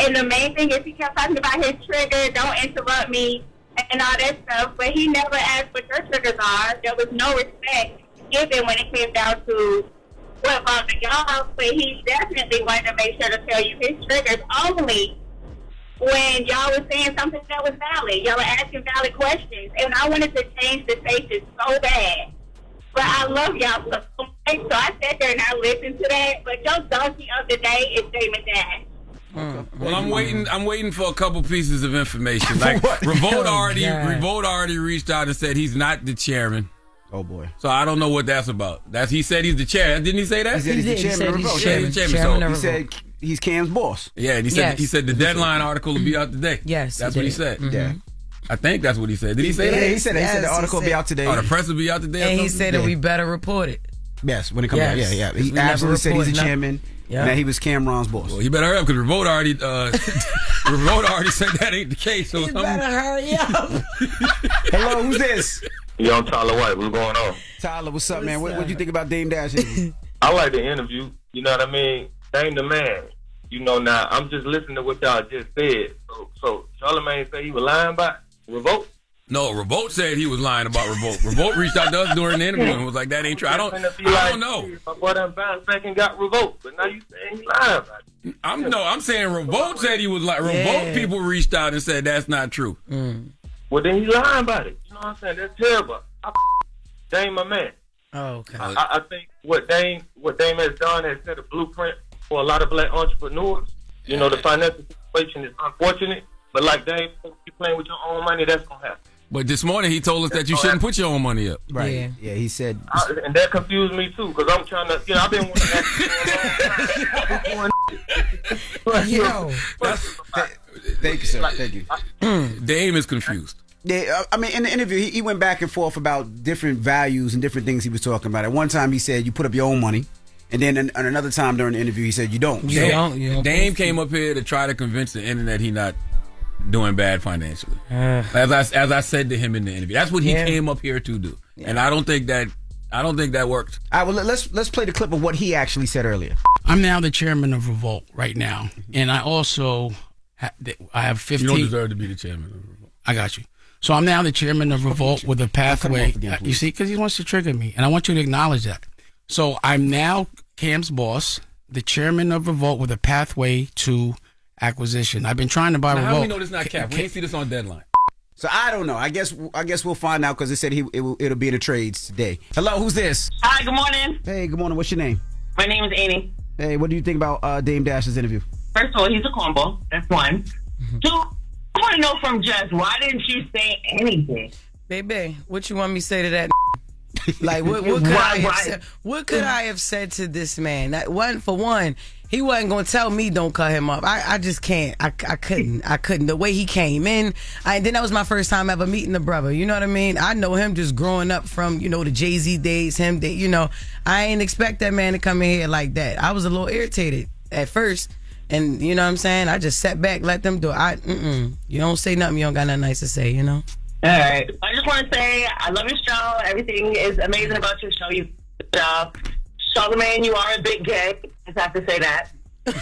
And the main thing is he kept talking about his trigger, don't interrupt me, and all that stuff. But he never asked what your triggers are. There was no respect given when it came down to what bothered y'all. But he definitely wanted to make sure to tell you his triggers only when y'all was saying something that was valid. Y'all were asking valid questions. And I wanted to change the station so bad. But I love y'all. So I sat there and I listened to that. But your donkey of the day is Dame Dash. Well, I'm waiting for a couple pieces of information. Like Revolt already reached out and said he's not the chairman. Oh boy! So I don't know what that's about. He said he's the chair. Didn't he say that? He said he's the chairman of Revolt. He said he's Cam's boss. Yeah, and he said the deadline article will be out today. Yes, that's what he said. Mm-hmm. Yeah. I think that's what he said. Did he say that? Yeah, he said the article will be out today. Oh, the press will be out today. And he said that we better report it. Yes, when it comes out. Yes. Yeah. We He never absolutely said he's the report chairman. Yeah. And that he was Cameron's boss. Well, you better hurry up because Revolt already said that ain't the case. So You better hurry up. Hello, who's this? Yo, I'm Tyler White. What's going on? Tyler, what's up, man? What you think about Dame Dash? I like the interview. You know what I mean? Dame the man. You know, now, I'm just listening to what y'all just said. So Charlamagne said he was lying about Revolt? No, Revolt said he was lying about Revolt. Revolt reached out to us during the interview and was like, that ain't true. I don't know. My boy done bounced back and got Revolt, but now you saying he lying about it. I'm saying Revolt said he was like, Revolt people reached out and said that's not true. Well, then he lying about it. You know what I'm saying? That's terrible. Dame my man. Oh, okay. I think what Dame has done has set a blueprint for a lot of black entrepreneurs. You know, the financial situation is unfortunate, but like Dame, if you're playing with your own money, that's going to happen. But this morning he told us that you shouldn't put your own money up. Right. Yeah, he said. And that confused me too, because I'm trying to, I've been wanting to ask you for a long time. Yo. Thank you, sir. Thank you. Dame is confused. Yeah, I mean, in the interview, he went back and forth about different values and different things he was talking about. At one time, he said you put up your own money. And then at another time during the interview, he said you don't. You don't. Dame came up here to try to convince the internet he not doing bad financially. As I said to him in the interview, that's what he came up here to do. Yeah. And I don't think that worked. All right, well, let's play the clip of what he actually said earlier. I'm now the chairman of Revolt right now, and I also I have 15. You don't deserve to be the chairman of Revolt. I got you. So I'm now the chairman of Revolt with a pathway. You see, because he wants to trigger me, and I want you to acknowledge that. So I'm now Cam's boss, the chairman of Revolt with a pathway to acquisition. I've been trying to buy Revolt. How do we know this is not Cap? We ain't see this on deadline. So I don't know. I guess we'll find out because it said it'll be in the trades today. Hello, who's this? Hi, good morning. Hey, good morning. What's your name? My name is Amy. Hey, what do you think about Dame Dash's interview? First of all, he's a cornball. That's one. Two, I want to know from Jess, why didn't you say anything? Baby, what you want me to say to that? Like what could I have said to this man? That for one, he wasn't gonna tell me don't cut him off. I just can't. I couldn't. The way he came in, and then that was my first time ever meeting the brother. You know what I mean? I know him just growing up from the Jay-Z days. I ain't expect that man to come in here like that. I was a little irritated at first, and you know what I'm saying. I just sat back, let them do it. You don't say nothing. You don't got nothing nice to say. All right. I just want to say I love your show. Everything is amazing about your show. You Charlamagne, you are a big gay. I just have to say that. And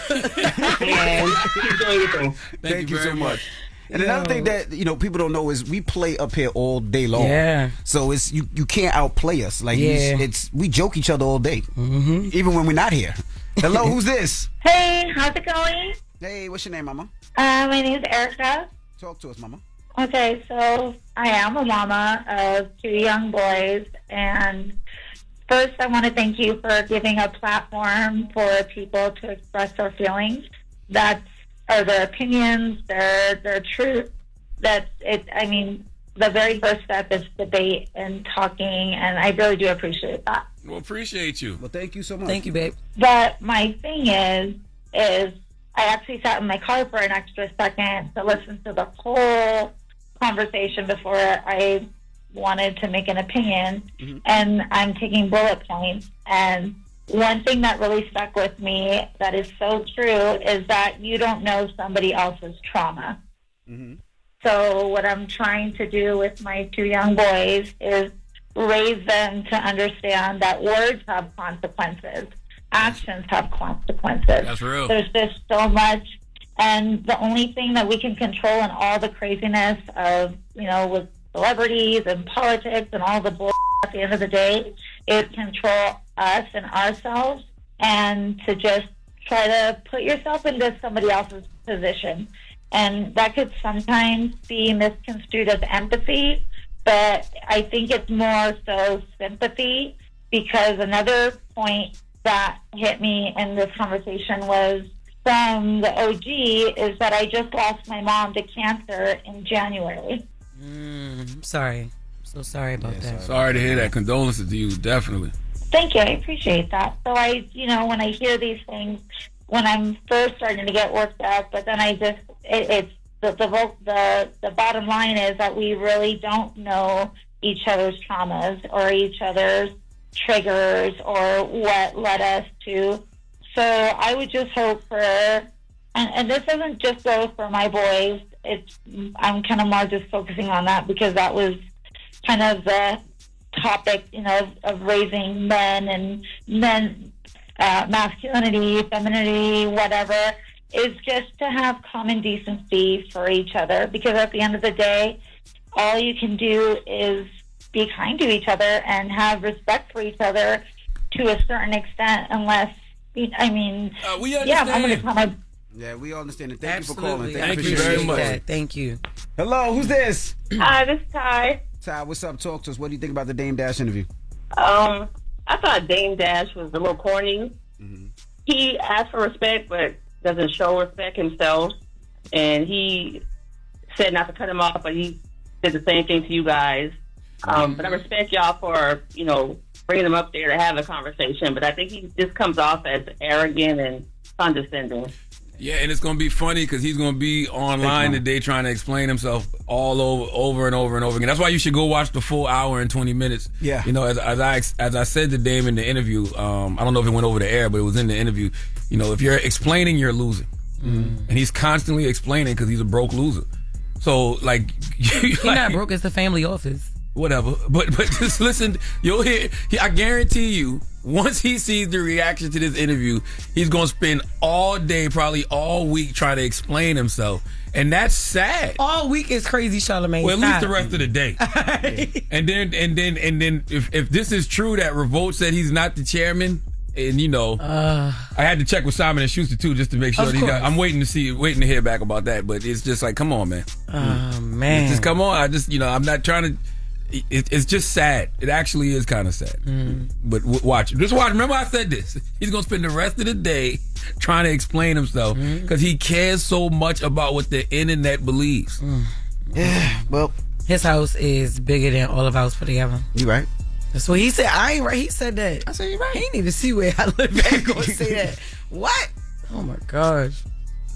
keep doing your thing. Thank you so much. And another thing that people don't know is we play up here all day long. Yeah. So it's you can't outplay us. Like we joke each other all day, even when we're not here. Hello, who's this? Hey, how's it going? Hey, what's your name, Mama? My name is Erica. Talk to us, Mama. Okay, so I am a mama of 2 young boys, and first I want to thank you for giving a platform for people to express their feelings. That's their opinions, their truth. That's it. I mean, the very first step is debate and talking, and I really do appreciate that. Well, appreciate you. Well, thank you so much. Thank you, babe. But my thing is I actually sat in my car for an extra second to listen to the whole conversation before I wanted to make an opinion, and I'm taking bullet points. And one thing that really stuck with me that is so true is that you don't know somebody else's trauma. So what I'm trying to do with my 2 young boys is raise them to understand that words have consequences, actions have consequences. That's real. There's just so much. And the only thing that we can control in all the craziness of, with celebrities and politics and all the bull at the end of the day is control us and ourselves, and to just try to put yourself into somebody else's position. And that could sometimes be misconstrued as empathy, but I think it's more so sympathy, because another point that hit me in this conversation was from the OG is that I just lost my mom to cancer in January. I'm sorry. I'm so sorry about that. Sorry to hear that. Condolences to you, definitely. Thank you. I appreciate that. So when I hear these things, when I'm first starting to get worked up, but then it's the bottom line is that we really don't know each other's traumas or each other's triggers or what led us to. So I would just hope for, and this doesn't just go for my boys. I'm kind of more just focusing on that because that was kind of the topic, of raising men and masculinity, femininity, whatever, is just to have common decency for each other. Because at the end of the day, all you can do is be kind to each other and have respect for each other to a certain extent, unless, we understand. I'm going to tell Yeah, we all understand it. Thank Absolutely. you for calling. Thank you very much. That. Thank you. Hello, who's this? Hi, this is Ty. Ty, what's up? Talk to us. What do you think about the Dame Dash interview? I thought Dame Dash was a little corny. He asked for respect, but doesn't show respect himself. And he said not to cut him off, but he did the same thing to you guys. But I respect y'all for, bringing him up there to have a conversation. But I think he just comes off as arrogant and condescending. Yeah, and it's going to be funny because he's going to be online today trying to explain himself all over and over and over again. That's why you should go watch the full hour and 20 minutes. Yeah. As I said to Dame in the interview, I don't know if it went over the air, but it was in the interview. If you're explaining, you're losing. And he's constantly explaining because he's a broke loser. So, he's not broke. It's the family office. Whatever, but just listen. You'll hear. I guarantee you, once he sees the reaction to this interview, he's gonna spend all day, probably all week, trying to explain himself, and that's sad. All week is crazy, Charlamagne. Well, at least the rest of the day. and then, if this is true that Revolt said he's not the chairman, and I had to check with Simon and Schuster too, just to make sure. I'm waiting to hear back about that. But it's just like, come on, man. Oh man, just come on. I'm not trying to. It's just sad. It actually is kind of sad. But watch. Just watch. Remember I said this. He's going to spend the rest of the day trying to explain himself because he cares so much about what the internet believes. Yeah, well. His house is bigger than all of ours put together. You right. That's what he said. I ain't right. He said that. I said, you right. He didn't even see where I live at. Go say that. What? Oh, my gosh.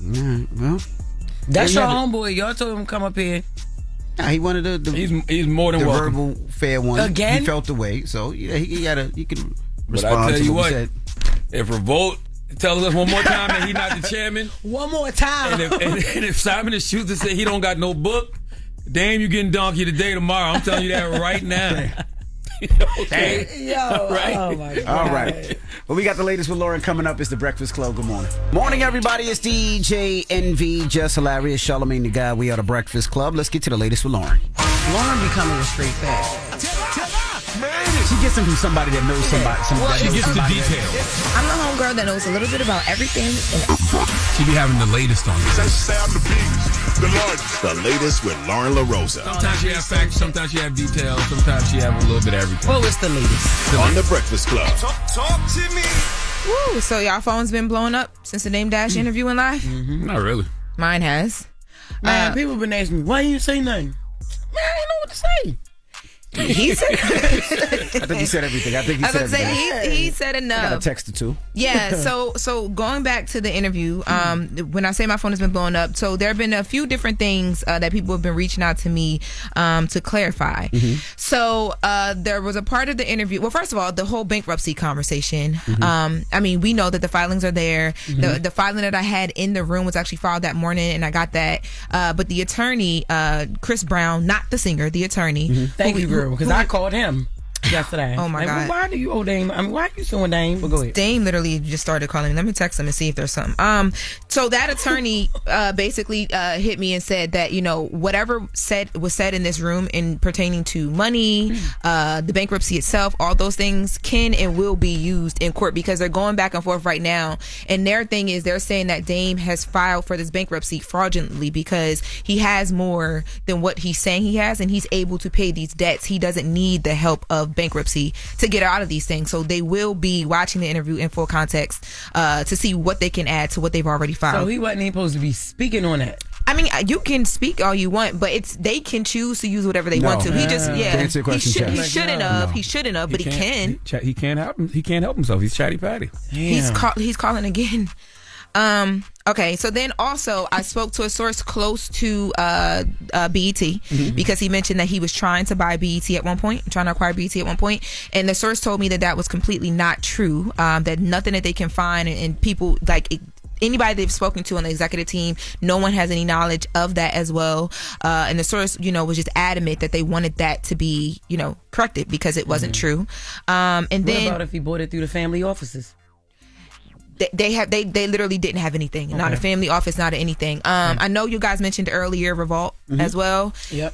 Well. That's your homeboy. Y'all told him to come up here. Nah, he wanted he's more than the welcome. verbal fair one. Again? He felt the way, so he can respond. But I tell to you what what, we said. if Revolt tells us one more time that he's not the chairman, one more time, and if Simon and Schuster say he don't got no book, damn, you getting donkey today tomorrow. I'm telling you that right now. Okay. Yo, right? Oh my God. All right. Well, we got the latest with Loren coming up. It's the Breakfast Club. Good morning. Morning, everybody. It's DJ NV, Jess Hilarious, Charlamagne the Guy. We are the Breakfast Club. Let's get to the latest with Loren. Loren becoming a straight fact. She gets them from somebody that knows somebody. She gets the details. I'm the homegirl that knows a little bit about everything. She be having the latest on this. The latest with Loren LoRosa. Sometimes she have facts, sometimes she have details, sometimes she have a little bit of everything. Well, it's the latest. On the Breakfast Club. Talk to me. Woo! So y'all phone's been blowing up since the Dame Dash interview in live? Not really. Mine has. Man, people been asking me, why you didn't say nothing? Man, I didn't know what to say. He said. I think he said everything. I think he said everything. He said enough. I got a text or two. Yeah. So going back to the interview, when I say my phone has been blowing up, so there have been a few different things that people have been reaching out to me to clarify. So there was a part of the interview. Well, first of all, the whole bankruptcy conversation. I mean, we know that the filings are there. The filing that I had in the room was actually filed that morning, and I got that. But the attorney, Chris Brown, not the singer, the attorney. Thank you, girl. Because I called him yesterday. Oh my God. Why do you owe Dame? I mean, why are you suing Dame? But go ahead. Dame literally just started calling me. Let me text him and see if there's something. So that attorney basically hit me and said that, whatever was said in this room in pertaining to money, the bankruptcy itself, all those things can and will be used in court because they're going back and forth right now. And their thing is they're saying that Dame has filed for this bankruptcy fraudulently because he has more than what he's saying he has, and he's able to pay these debts. He doesn't need the help of bankruptcy to get out of these things. So they will be watching the interview in full context to see what they can add to what they've already filed. So he wasn't even supposed to be speaking on that. I mean, you can speak all you want, but they can choose to use whatever they want to. He just, answer your question, he shouldn't have, but he can. He can't help himself. He's chatty patty. He's calling again. Okay, so then also I spoke to a source close to BET because he mentioned that he was trying to buy BET at one point, trying to acquire BET at one point, and the source told me that was completely not true. That nothing that they can find, and people like anybody they've spoken to on the executive team, no one has any knowledge of that as well. And the source, was just adamant that they wanted that to be, corrected because it wasn't true. And what then about if he bought it through the family offices? They literally didn't have anything. Okay. Not a family office, not anything. I know you guys mentioned earlier Revolt as well. Yep.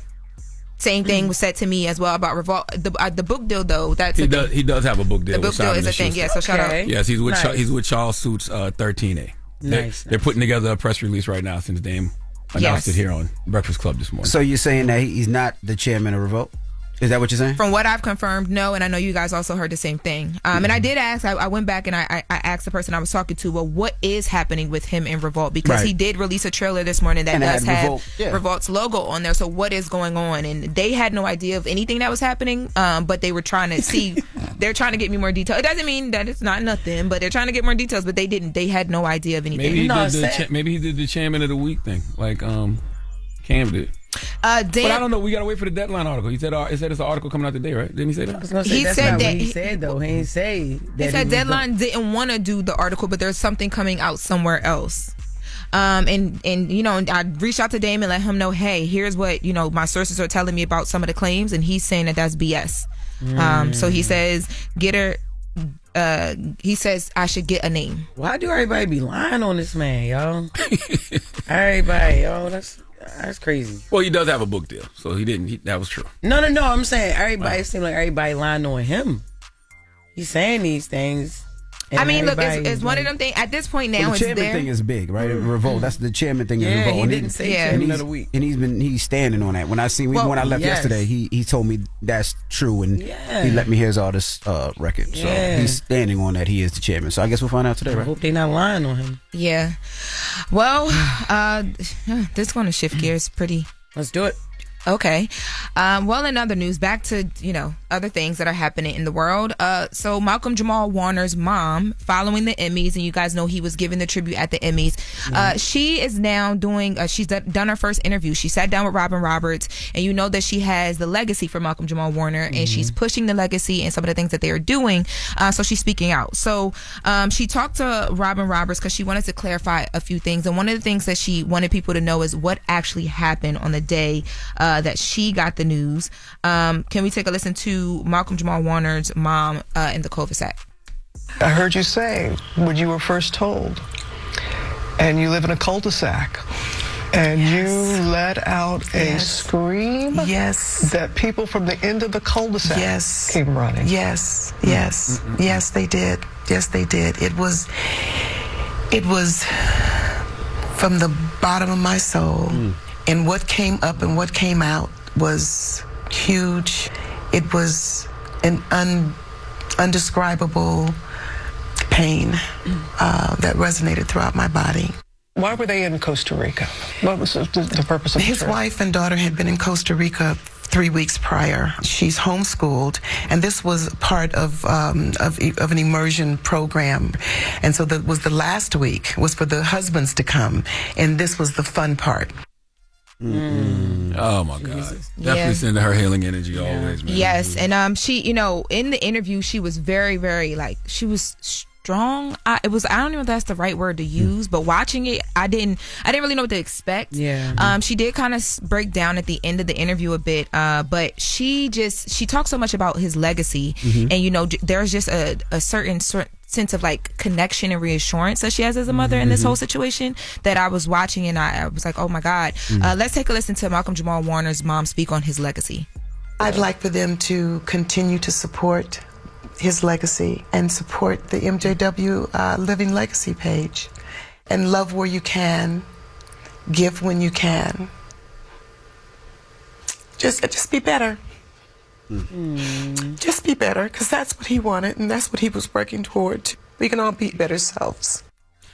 Same thing was said to me as well about Revolt. The book deal though, he does have a book deal. The book deal is a thing. Yeah, so shout out. Yes, he's with Charles Suits 13A. Nice. They're putting together a press release right now since Dame announced it here on Breakfast Club this morning. So you're saying that he's not the chairman of Revolt? Is that what you're saying? From what I've confirmed, no, and I know you guys also heard the same thing. And I did ask, I went back and I asked the person I was talking to, well, what is happening with him in Revolt? Because he did release a trailer this morning that does have Revolt's logo on there. So what is going on? And they had no idea of anything that was happening, but they were trying to see, they're trying to get me more detail. It doesn't mean that it's not nothing, but they're trying to get more details, but they didn't. They had no idea of anything. Maybe he did the chairman of the week thing, like Cam did. But I don't know. We gotta wait for the deadline article. He said it's an article coming out today, right? Didn't he say that? He said that. He said though. He didn't say that. He said Deadline didn't want to do the article, but there's something coming out somewhere else. And I reached out to Dame and let him know, hey, here's what my sources are telling me about some of the claims, and he's saying that that's BS. So he says get her. He says I should get a name. Why do everybody be lying on this man, y'all? Everybody, y'all. That's crazy. Well, he does have a book deal, so he didn't. That was true. No. I'm saying everybody seems like everybody lying on him. He's saying these things. I mean, look, it's one of them things. At this point now, the chairman thing is big, right? Revolt. That's the chairman thing. Yeah, Revolt. he didn't say chairman of the week, and he's standing on that. When I left yesterday, he told me that's true, and he let me hear his artist record. So he's standing on that. He is the chairman. So I guess we'll find out today, right? I hope they're not lying on him. Yeah. Well, this is going to shift gears pretty. Let's do it. Okay. Well, in other news, back to, other things that are happening in the world. So Malcolm Jamal Warner's mom, following the Emmys, and you guys know he was giving the tribute at the Emmys, she is now doing, she's done her first interview. She sat down with Robin Roberts, and you know that she has the legacy for Malcolm Jamal Warner, and she's pushing the legacy and some of the things that they are doing. So she's speaking out. So she talked to Robin Roberts because she wanted to clarify a few things. And one of the things that she wanted people to know is what actually happened on the day that she got the news. Can we take a listen to Malcolm Jamal Warner's mom in the cul-de-sac? I heard you say when you were first told, and you live in a cul-de-sac, and you let out a scream. Yes. That people from the end of the cul-de-sac came running. Yes. Yes, they did. Yes, they did. It was from the bottom of my soul. And what came up and what came out was huge. It was an undescribable pain that resonated throughout my body. Why were they in Costa Rica? What was the purpose of his trip? Wife and daughter had been in Costa Rica 3 weeks prior. She's homeschooled, and this was part of an immersion program. And so that was the last week was for the husbands to come, and this was the fun part. Oh my God! Definitely sending her healing energy always, man. Yes, and she, in the interview, she was very, very she was strong. I don't even know if that's the right word to use, but watching it, I didn't really know what to expect. Yeah. She did kind of break down at the end of the interview a bit, but she talks so much about his legacy, and there's just a certain sense of connection and reassurance that she has as a mother in this whole situation that I was watching, and I was like, oh my God. Let's take a listen to Malcolm Jamal Warner's mom speak on his legacy. I'd like for them to continue to support his legacy and support the MJW Living Legacy page, and love where you can, give when you can. Just be better. Just be better, because that's what he wanted, and that's what he was working toward. We can all be better selves.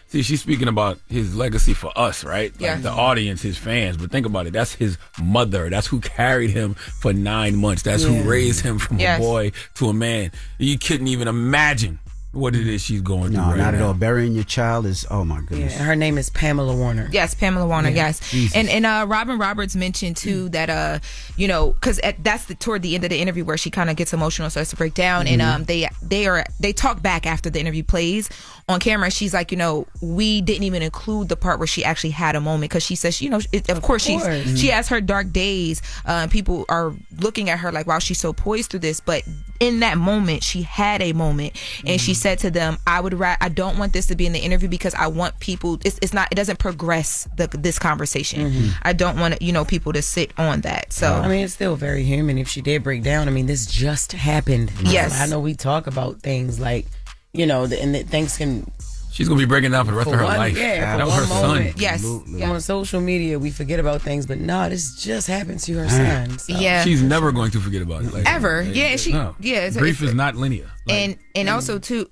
See, she's speaking about his legacy for us, right? Like the audience, his fans. But think about it. That's his mother. That's who carried him for 9 months. That's who raised him from a boy to a man. You couldn't even imagine what it is she's going through. No, right not now. at all. Burying your child is, oh my Yeah, goodness. her name is Pamela Warner. Yes, Pamela Warner. Yes, Jesus. and Robin Roberts mentioned too that because that's toward the end of the interview where she kind of gets emotional, starts to break down, and they talk back after the interview plays on camera. She's like, we didn't even include the part where she actually had a moment because she says, of course she has her dark days. People are looking at her like, wow, she's so poised through this, but in that moment she had a moment, and she said to them, I don't want this to be in the interview because I want people, it doesn't progress this conversation. I don't want people to sit on that. So I mean, it's still very human if she did break down. I mean, this just happened. Yes. I know we talk about things like, things can. She's going to be breaking down for the rest of her life. Yeah, that was her son. Yes. On social media, we forget about things, but no, this just happened to her son. So. Yeah. She's never going to forget about it. Ever. Grief is not linear. And also too,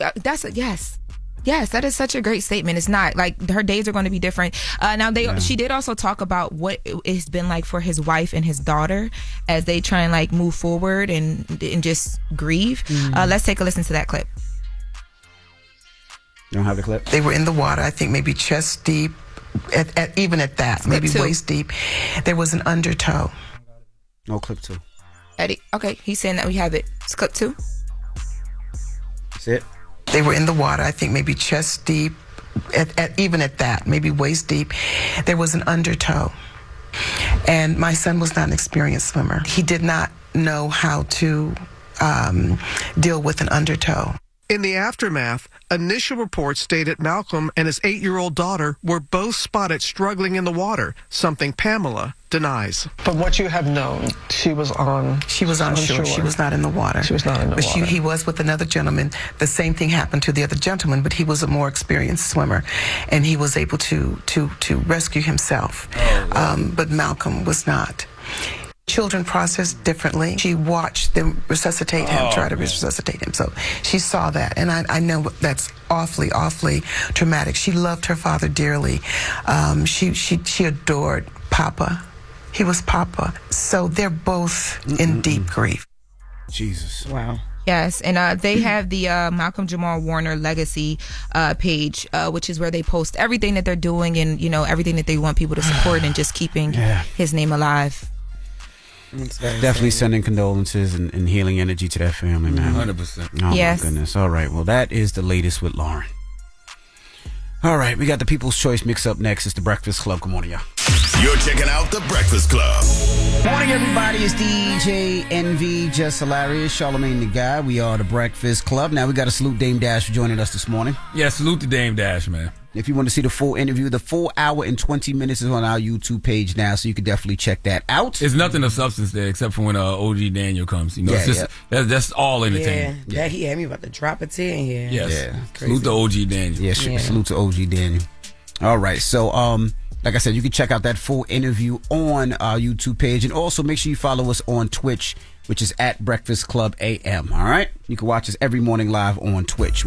yes, that is such a great statement. It's not like her days are going to be different. She did also talk about what it's been like for his wife and his daughter as they try and move forward and just grieve. Let's take a listen to that clip. You don't have the clip? They were in the water, I think maybe chest deep, even at that, maybe waist deep. There was an undertow. No, clip 2. Eddie, okay, he's saying that we have it. It's clip 2. That's it. They were in the water, I think maybe chest deep, even at that, maybe waist deep. There was an undertow. And my son was not an experienced swimmer. He did not know how to deal with an undertow. In the aftermath, initial reports stated Malcolm and his 8-year-old daughter were both spotted struggling in the water, something Pamela denies. From what you have known, she was on shore. She was not in the water. She was not in the water. He was with another gentleman. The same thing happened to the other gentleman, but he was a more experienced swimmer, and he was able to rescue himself. But Malcolm was not. Children process differently. She watched them resuscitate him, try to resuscitate him. So she saw that, and I know that's awfully, awfully traumatic. She loved her father dearly. She adored Papa. He was Papa. So they're both in deep grief. Jesus. Wow. Yes, and they have the Malcolm Jamal Warner Legacy page, which is where they post everything that they're doing and everything that they want people to support and just keeping his name alive. Definitely sending condolences and healing energy to that family, man. 100%. Oh, yes. My goodness. All right. Well, that is the latest with Loren. All right. We got the People's Choice mix up next. It's the Breakfast Club. Good morning, y'all. You're checking out the Breakfast Club. Morning, everybody. It's DJ NV, Jess Hilarious, Charlamagne the Guy. We are the Breakfast Club. Now, we got to salute Dame Dash for joining us this morning. Yeah, salute to Dame Dash, man. If you want to see the full interview, the full hour and 20 minutes is on our YouTube page now, so you can definitely check that out. There's nothing of substance there except for when OG Daniel comes. It's just, that's all entertainment. Yeah, he had me about to drop a tear in here. Yes. Yeah. Salute to OG Daniel. Yeah, salute to OG Daniel. All right, so like I said, you can check out that full interview on our YouTube page, and also make sure you follow us on Twitch, which is at Breakfast Club AM. All right, you can watch us every morning live on Twitch.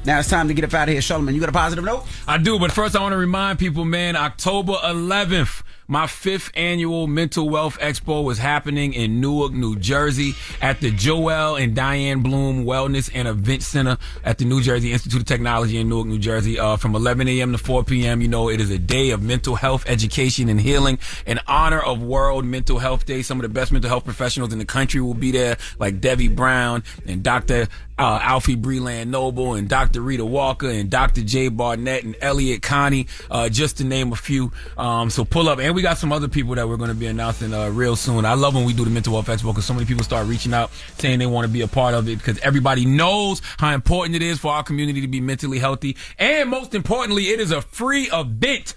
Now it's time to get up out of here. Charlamagne, you got a positive note? I do, but first I want to remind people, man, October 11th, my 5th annual Mental Wealth Expo is happening in Newark, New Jersey at the Joel and Diane Bloom Wellness and Event Center at the New Jersey Institute of Technology in Newark, New Jersey, from 11 a.m. to 4 p.m. It is a day of mental health education and healing in honor of World Mental Health Day. Some of the best mental health professionals in the country will be there, like Debbie Brown and Dr. Alfie Breland Noble and Dr. Rita Walker and Dr. Jay Barnett and Elliot Connie, just to name a few. So pull up. And we got some other people that we're going to be announcing real soon. I love when we do the Mental Health Expo because so many people start reaching out saying they want to be a part of it because everybody knows how important it is for our community to be mentally healthy. And most importantly, it is a free event.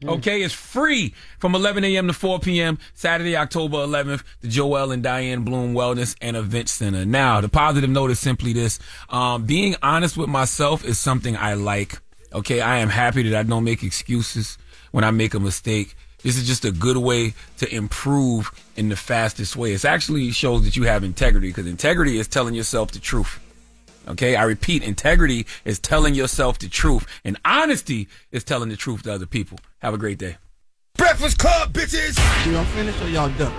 Okay, it's free from 11 a.m. to 4 p.m. Saturday, October 11th, the Joel and Diane Bloom Wellness and Event Center. Now, the positive note is simply this. Being honest with myself is something I like. Okay, I am happy that I don't make excuses when I make a mistake. This is just a good way to improve in the fastest way. It actually shows that you have integrity because integrity is telling yourself the truth. Okay, I repeat, integrity is telling yourself the truth, and honesty is telling the truth to other people. Have a great day. Breakfast Club, bitches! Y'all finished or y'all done?